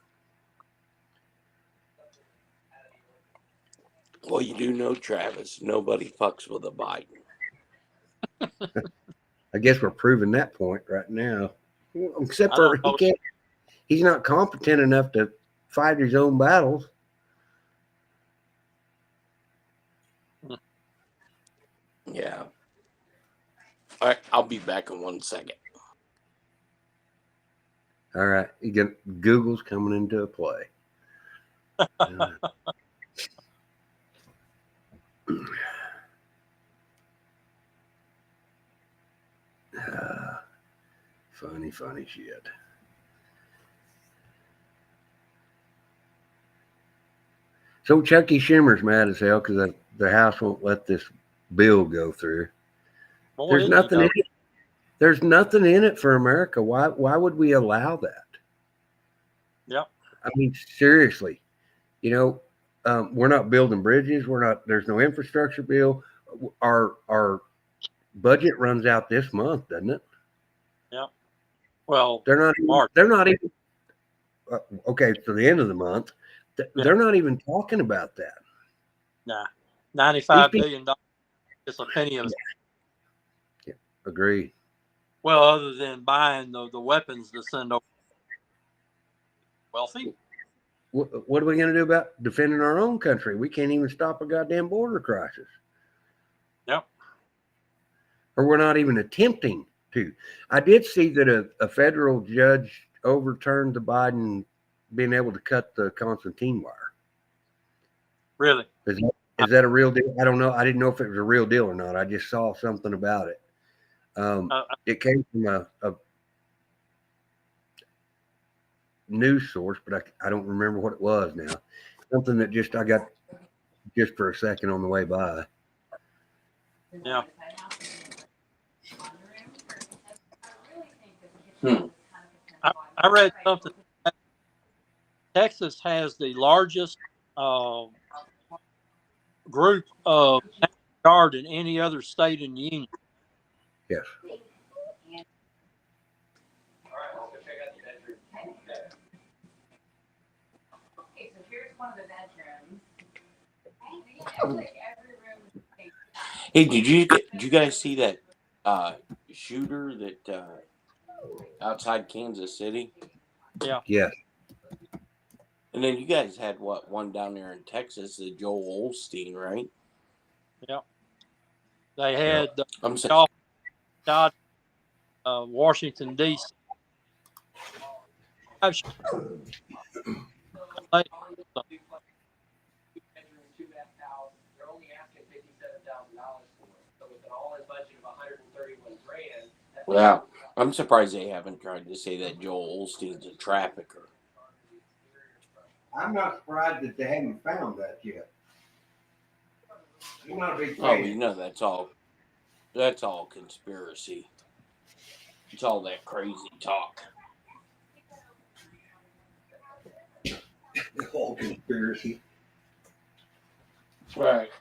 Well, you do know, Travis, nobody fucks with a Biden. I guess we're proving that point right now. Except for he's not competent enough to fight his own battles. Yeah. All right, I'll be back in 1 second. All right, Google's coming into play. Funny shit. So Chucky Schumer's mad as hell because the House won't let this bill go through. There's nothing in it. There's nothing in it for America. Why would we allow that? Yep. I mean, seriously, we're not building bridges. There's no infrastructure bill. Our budget runs out this month, doesn't it? Yep. Well, they're not even okay. So the end of the month, they're not even talking about that. Nah, $95 billion. It's a penny of it. Yeah, agree. Well, other than buying the weapons to send over wealthy. What are we going to do about defending our own country? We can't even stop a goddamn border crisis. Yep. Or we're not even attempting to. I did see that a federal judge overturned the Biden being able to cut the Constantine wire. Really? Is that a real deal? I don't know. I didn't know if it was a real deal or not. I just saw something about it. It came from a news source, but I don't remember what it was now. Something that I got just for a second on the way by. Yeah. I read something. Texas has the largest group of National Guard in any other state in the union. Yes. Okay, so here's one of the bedrooms. Hey, did you guys see that shooter that outside Kansas City? Yeah. Yes. And then you guys had one down there in Texas, the Joel Olstein, right? Yeah. They had I'm saying, shot Washington D.C. wow, I'm surprised they haven't tried to say that Joel Olstein's a trafficker. I'm not surprised that they haven't found that yet. I'm not a big fan. Oh, you know that's all conspiracy. It's all that crazy talk. The whole conspiracy. Right.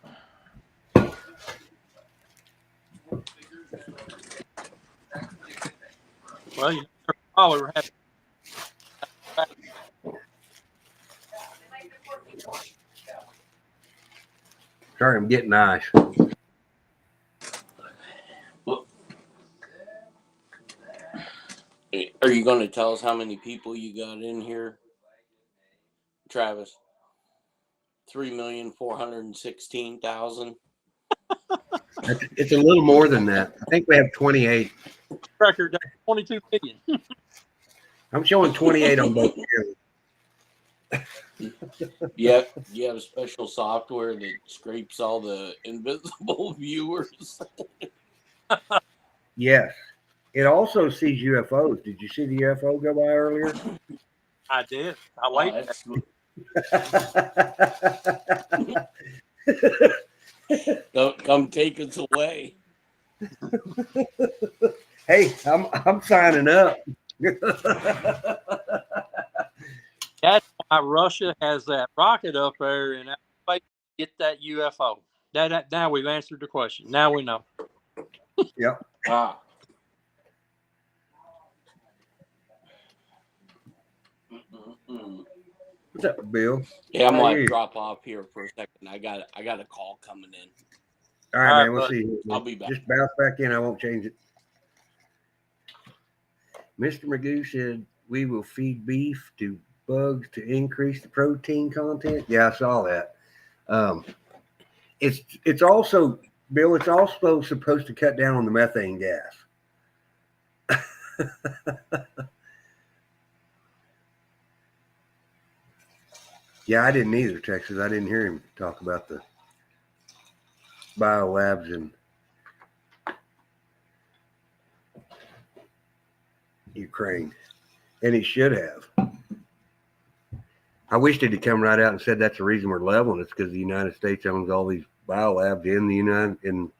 Well, you know, we were having Sorry, I'm getting ice. Are you going to tell us how many people you got in here, Travis? 3,416,000. It's a little more than that. I think we have 28. record 22 million. I'm showing 28 on both. Yep, you have special software that scrapes all the invisible viewers. Yes. It also sees UFOs. Did you see the UFO go by earlier? I did. I waited. Don't come take us away. Hey, I'm signing up. That's why Russia has that rocket up there and get that UFO. That now we've answered the question. Now we know. Yep. Ah. What's up, Bill? Yeah, I'm How are gonna you? drop off here for a second. I got a call coming in. All right, All right, man. We'll buddy. see. I'll be back. Just bounce back in. I won't change it. Mr. Magoo said we will feed beef to bugs to increase the protein content. Yeah, I saw that. It's also, Bill, it's also supposed to cut down on the methane gas. Yeah, I didn't either, Texas. I didn't hear him talk about the biolabs in Ukraine. And he should have. I wished he'd come right out and said that's the reason we're leveling. It's because the United States owns all these biolabs in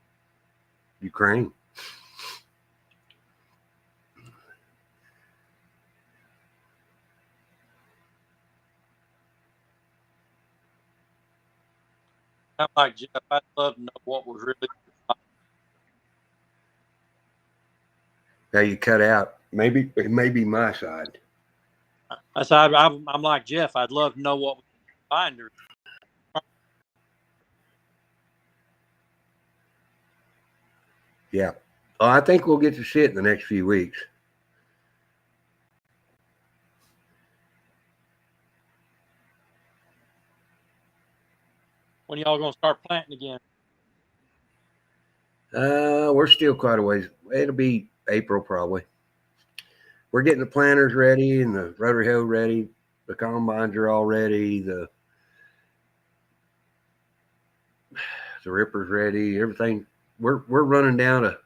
Ukraine. I'm like Jeff. I'd love to know what was really. Now you cut out. Maybe it may be my side. I said I'm like Jeff. I'd love to know what was behind her. Yeah. Oh, I think we'll get to see it in the next few weeks. When y'all gonna start planting again? We're still quite a ways. It'll be April probably. We're getting the planters ready and the rotary hoe ready. The combines are all ready. The ripper's ready. Everything. We're running out of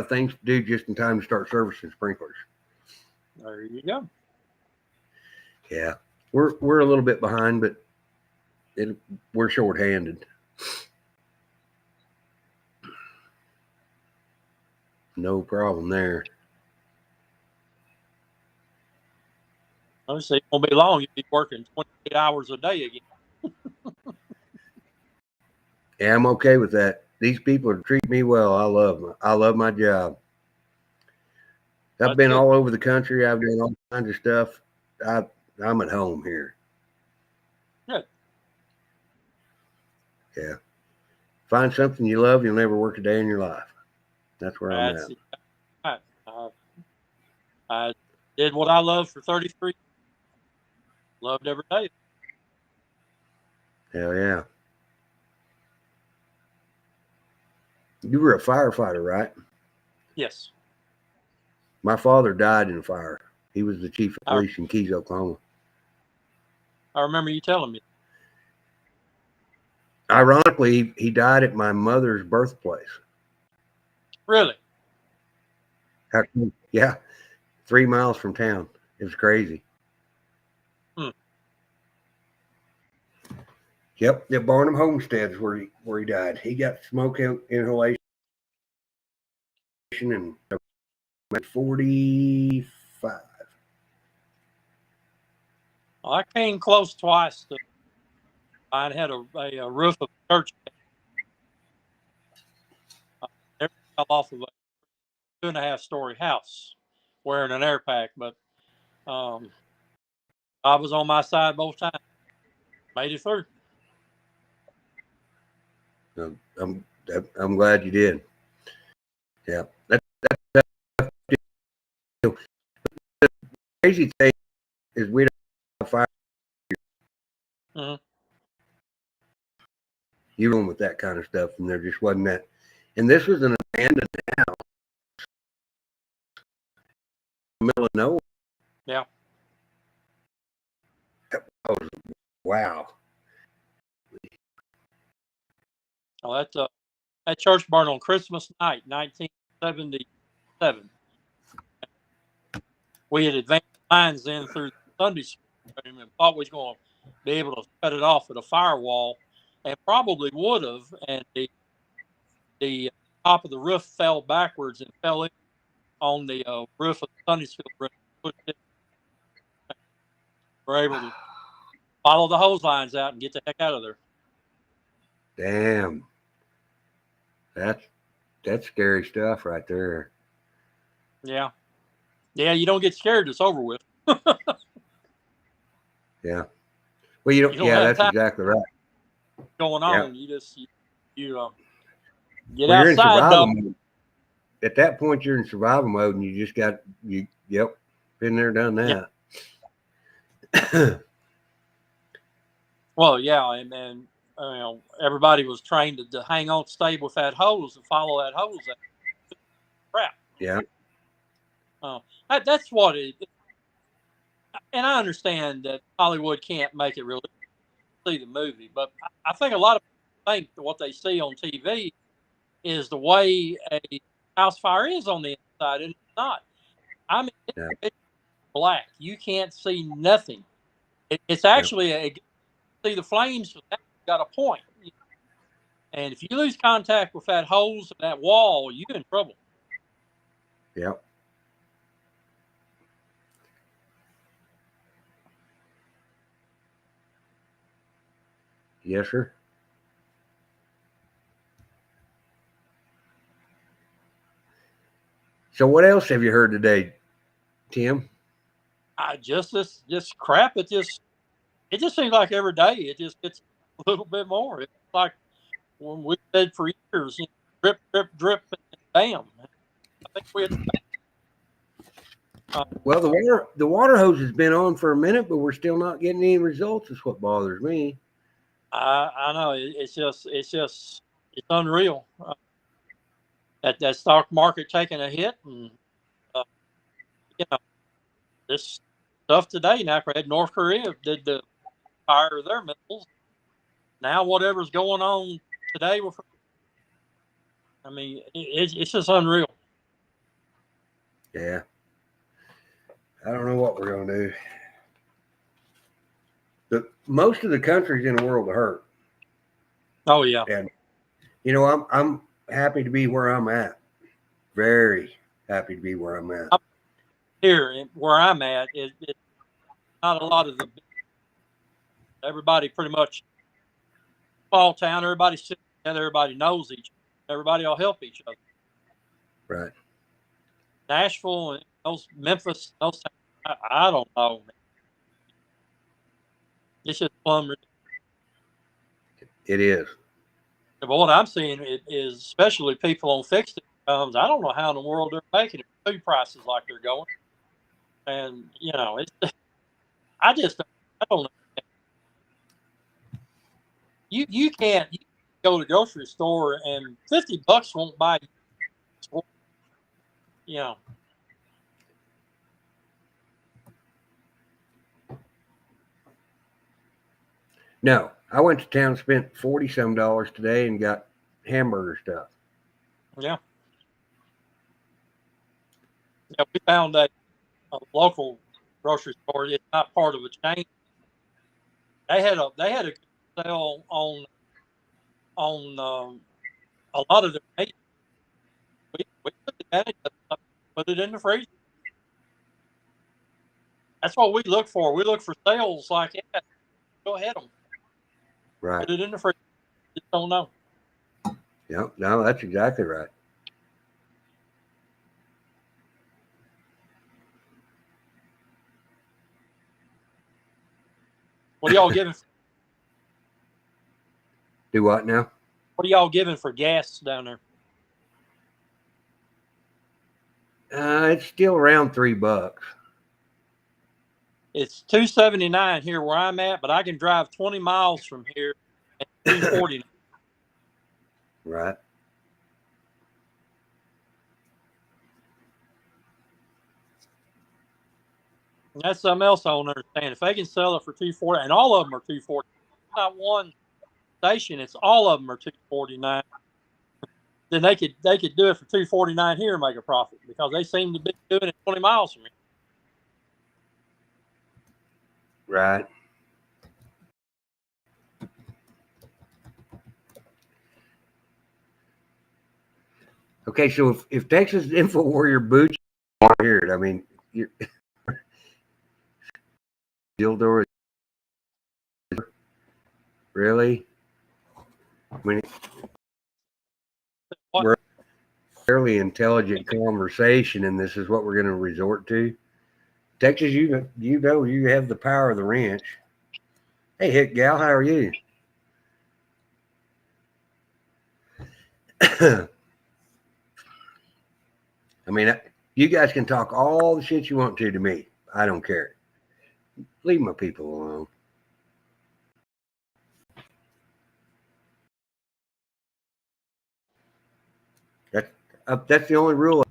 things to do just in time to start servicing sprinklers. There you go. Yeah, we're a little bit behind, but we're short-handed. No problem there. Obviously, it won't be long. You'll be working 28 hours a day again. Yeah, I'm okay with that. These people treat me well. I love my job. I've That's been good. all over the country. I've done all kinds of stuff. I'm at home here. Good. Yeah. Find something you love, you'll never work a day in your life. That's where I'm That's at. right. I did what I loved for 33 years. Loved every day. Hell yeah. You were a firefighter, right? Yes. My father died in a fire. He was the chief of I police in Keys, Oklahoma. remember you telling me. Ironically, he died at my mother's birthplace. Really? Yeah, 3 miles from town. It was crazy. Hmm. Yep, the Barnum Homestead is where he died. He got smoke inhalation in 45. Well, I came close twice. I had a roof of a church. Never fell off of a 2.5-story house wearing an air pack, but I was on my side both times. Made it through. I'm glad you did. Yeah, that's the crazy thing is we don't have fire. Mm-hmm. You room with that kind of stuff, and there just wasn't that. And this was an abandoned house in the middle of nowhere. Yeah. Oh, wow. Well, that church burned on Christmas night, 1977. We had advanced lines in through the Sunday school and thought we was going to be able to cut it off at a firewall, and probably would have. And the top of the roof fell backwards and fell in on the roof of the Sunday school room. We're able to follow the hose lines out and get the heck out of there. Damn. That's scary stuff right there. Yeah. Yeah, you don't get scared. It's over with. Yeah. Well, you don't Yeah, that's exactly right. Going on. You just get Well, you're in outside, survival though. mode. At that point, you're in survival mode, and you just got Yep, been there, done that. Yeah. Well, yeah, and everybody was trained to hang on, stay with that hose and follow that hose. Crap. Yeah. That's what it. And I understand that Hollywood can't make it really see the movie, but I think a lot of people think that what they see on TV is the way a house fire is on the inside, and it's not. I mean, it's black. You can't see nothing. It's actually see the flames. That's got a point. And if you lose contact with that hose and that wall, you're in trouble. Yep. Yes, sir. So what else have you heard today, Tim? This crap. It just seems like every day it just gets a little bit more. It's like when we said for years, drip, drip, drip, and bam. I think we had. Well, the water hose has been on for a minute, but we're still not getting any results. Is what bothers me. I know it's unreal. That stock market taking a hit, and this stuff today. Now, North Korea did the fire their missiles. Now, whatever's going on today with, I mean, it's just unreal. Yeah. I don't know what we're going to do. Most of the countries in the world are hurt. Oh yeah. And I'm happy to be where I'm at. Very happy to be where I'm at. Here, where I'm at, not a lot of the. Everybody pretty much small town. Everybody sits together. Everybody knows each other. Everybody will help each other. Right. Nashville and those Memphis, those towns, I don't know. Man. It's just plumb. It is. But what I'm seeing is, especially people on fixed incomes, I don't know how in the world they're making it. Food prices like they're going, and it's. I just I don't know. You can't go to the grocery store and $50 won't buy you. You know. No, I went to town, spent $40 some today, and got hamburger stuff. Yeah. Yeah, we found a local grocery store. It's not part of a chain. They had a good sale on a lot of their meat. We took advantage of it, put it in the freezer. That's what we look for. We look for sales like that. Go ahead them. Right. Put it in the freezer. Just don't know. Yeah. No, that's exactly right. What are y'all giving? Do what now? What are y'all giving for gas down there? It's still around $3. It's $2.79 here where I'm at, but I can drive 20 miles from here at $2.49. Right. And that's something else I don't understand. If they can sell it for $2.40, and all of them are $2.40, not one station, it's all of them are $2.49. Then they could do it for $2.49 here and make a profit because they seem to be doing it 20 miles from here. Right. Okay, so if Texas Info Warrior boots are here, I mean, you're Dildor, really? I mean, we're a fairly intelligent conversation, and this is what we're going to resort to. Texas, you know you have the power of the ranch. Hey, Hick Gal, how are you? I mean, you guys can talk all the shit you want to me. I don't care. Leave my people alone. That's the only rule.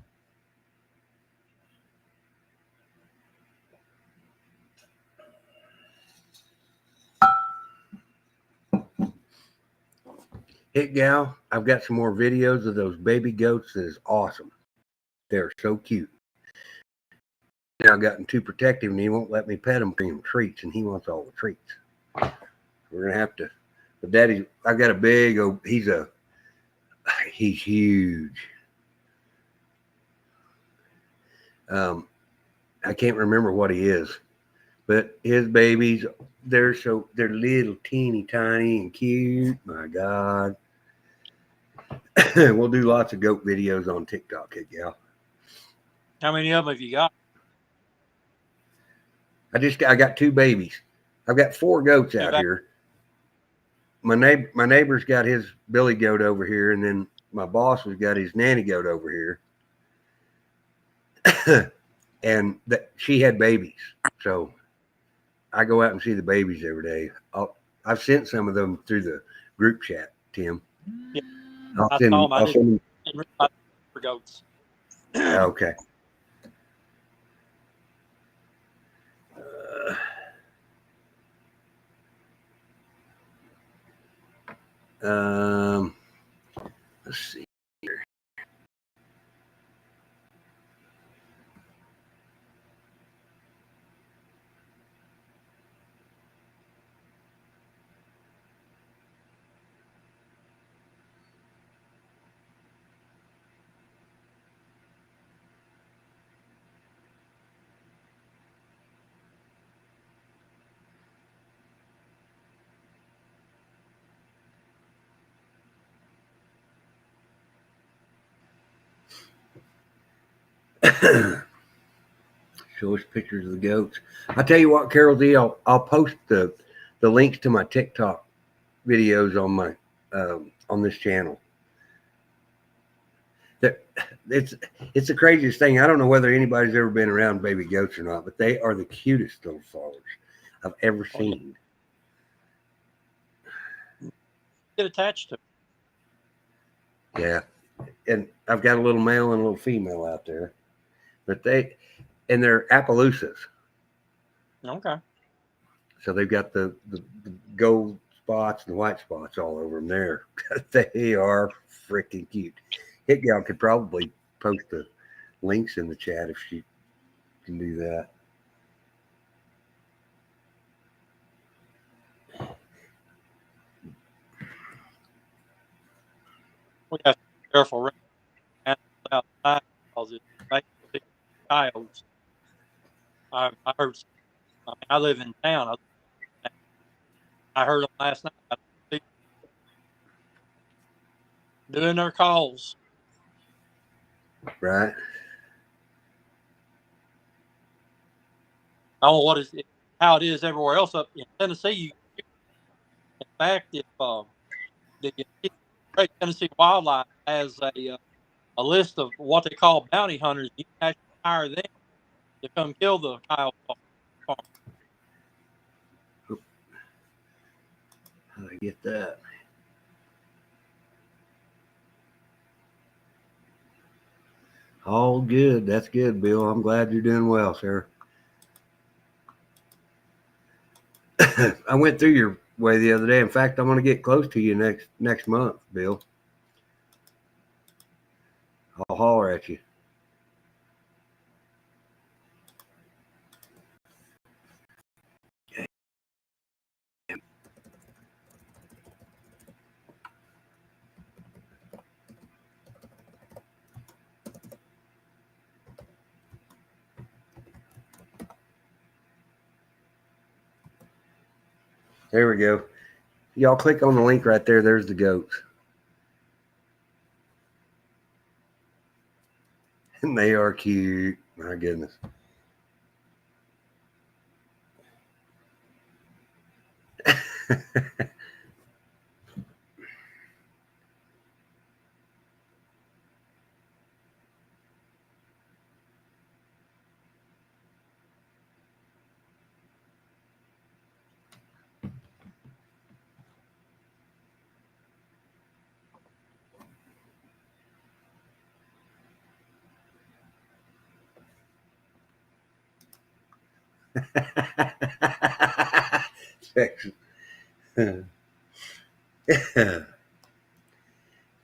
Hit gal, I've got some more videos of those baby goats that is awesome. They're so cute. Now I've gotten too protective and he won't let me pet him for him treats, and he wants all the treats. We're gonna have to. But Daddy, I've got a big. He's huge. I can't remember what he is, but his babies, they're little, teeny, tiny, and cute. My God. We'll do lots of goat videos on TikTok, hey gal. How many of them have you got? I got 2 babies. I've got 4 goats out here. My neighbor's got his billy goat over here, and then my boss has got his nanny goat over here. And she had babies, so I go out and see the babies every day. I've sent some of them through the group chat, Tim. Yeah. I'll send them. For goats. Okay. Let's see here. Show us pictures of the goats. I tell you what, Carol D, I'll post the links to my TikTok videos on my on this channel. It's the craziest thing. I don't know whether anybody's ever been around baby goats or not, but they are the cutest little fallers I've ever seen. Get attached to. Yeah, and I've got a little male and a little female out there, but they're Appaloosas. Okay. So they've got the gold spots and white spots all over them there. They are freaking cute. Hit Gal could probably post the links in the chat if she can do that. We have to be careful outside because it's basically coyotes. I heard. I mean, I live in town. I heard them last night doing their calls. Right. I don't know how it is everywhere else up in Tennessee. In fact, if the Great Tennessee Wildlife has a list of what they call bounty hunters, you can actually hire them to come kill the coyote farm. How do I get that? All good. That's good, Bill. I'm glad you're doing well, sir. I went through your way the other day. In fact, I'm going to get close to you next month, Bill. I'll holler at you. There we go. Y'all click on the link right there. There's the goats. And they are cute. My goodness.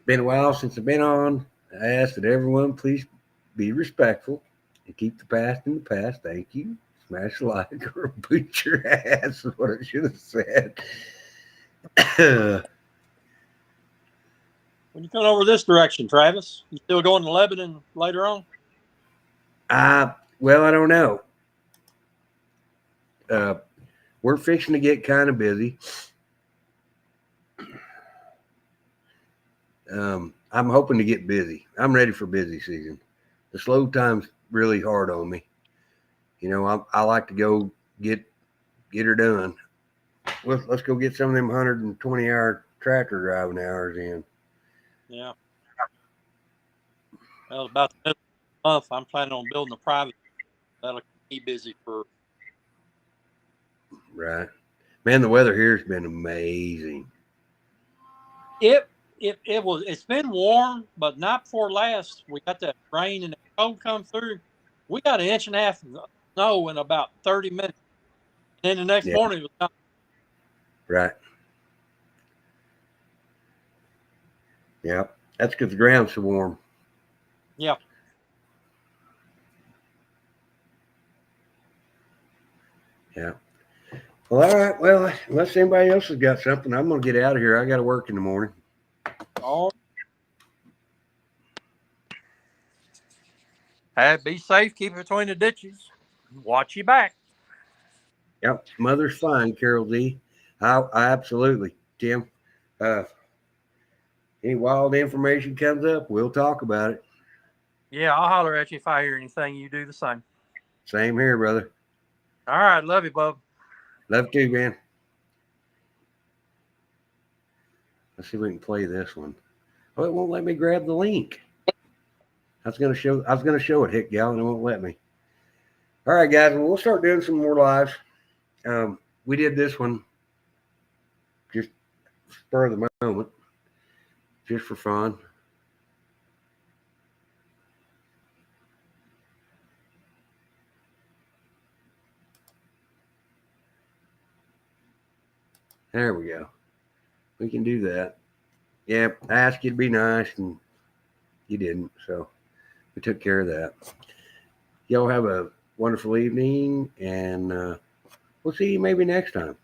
Been a while since I've been on. I ask that everyone please be respectful and keep the past in the past. Thank you. Smash a like or boot your ass is what I should have said. When you come over this direction, Travis, you still going to Lebanon later on? Well, I don't know. We're fixing to get kind of busy. I'm hoping to get busy. I'm ready for busy season. The slow time's really hard on me. You know, I like to go get her done. Let's go get some of them 120-hour tractor driving hours in. Yeah. Well, about the middle of the month, I'm planning on building a private. That'll keep me busy for. Right. Man, the weather here has been amazing. It's been warm, but not before last. We got that rain and the cold come through. We got 1.5 inches of snow in about 30 minutes. And then the next morning it was gone. Right. Yeah. That's because the ground's so warm. Yeah. Yeah. Well, all right. Well, unless anybody else has got something, I'm going to get out of here. I got to work in the morning. Oh. Be safe. Keep it between the ditches. Watch your back. Yep. Mother's fine, Carol D. I absolutely, Tim. Any wild information comes up, we'll talk about it. Yeah, I'll holler at you if I hear anything. You do the same. Same here, brother. All right. Love you, bub. Love to, man. Let's see if we can play this one. Oh, it won't let me grab the link. I was gonna show it, Hick Gal, and it won't let me. All right, guys. Well, we'll start doing some more lives. We did this one just spur of the moment, just for fun. There we go. We can do that. Yeah, I asked you to be nice, and you didn't, so we took care of that. Y'all have a wonderful evening, and we'll see you maybe next time.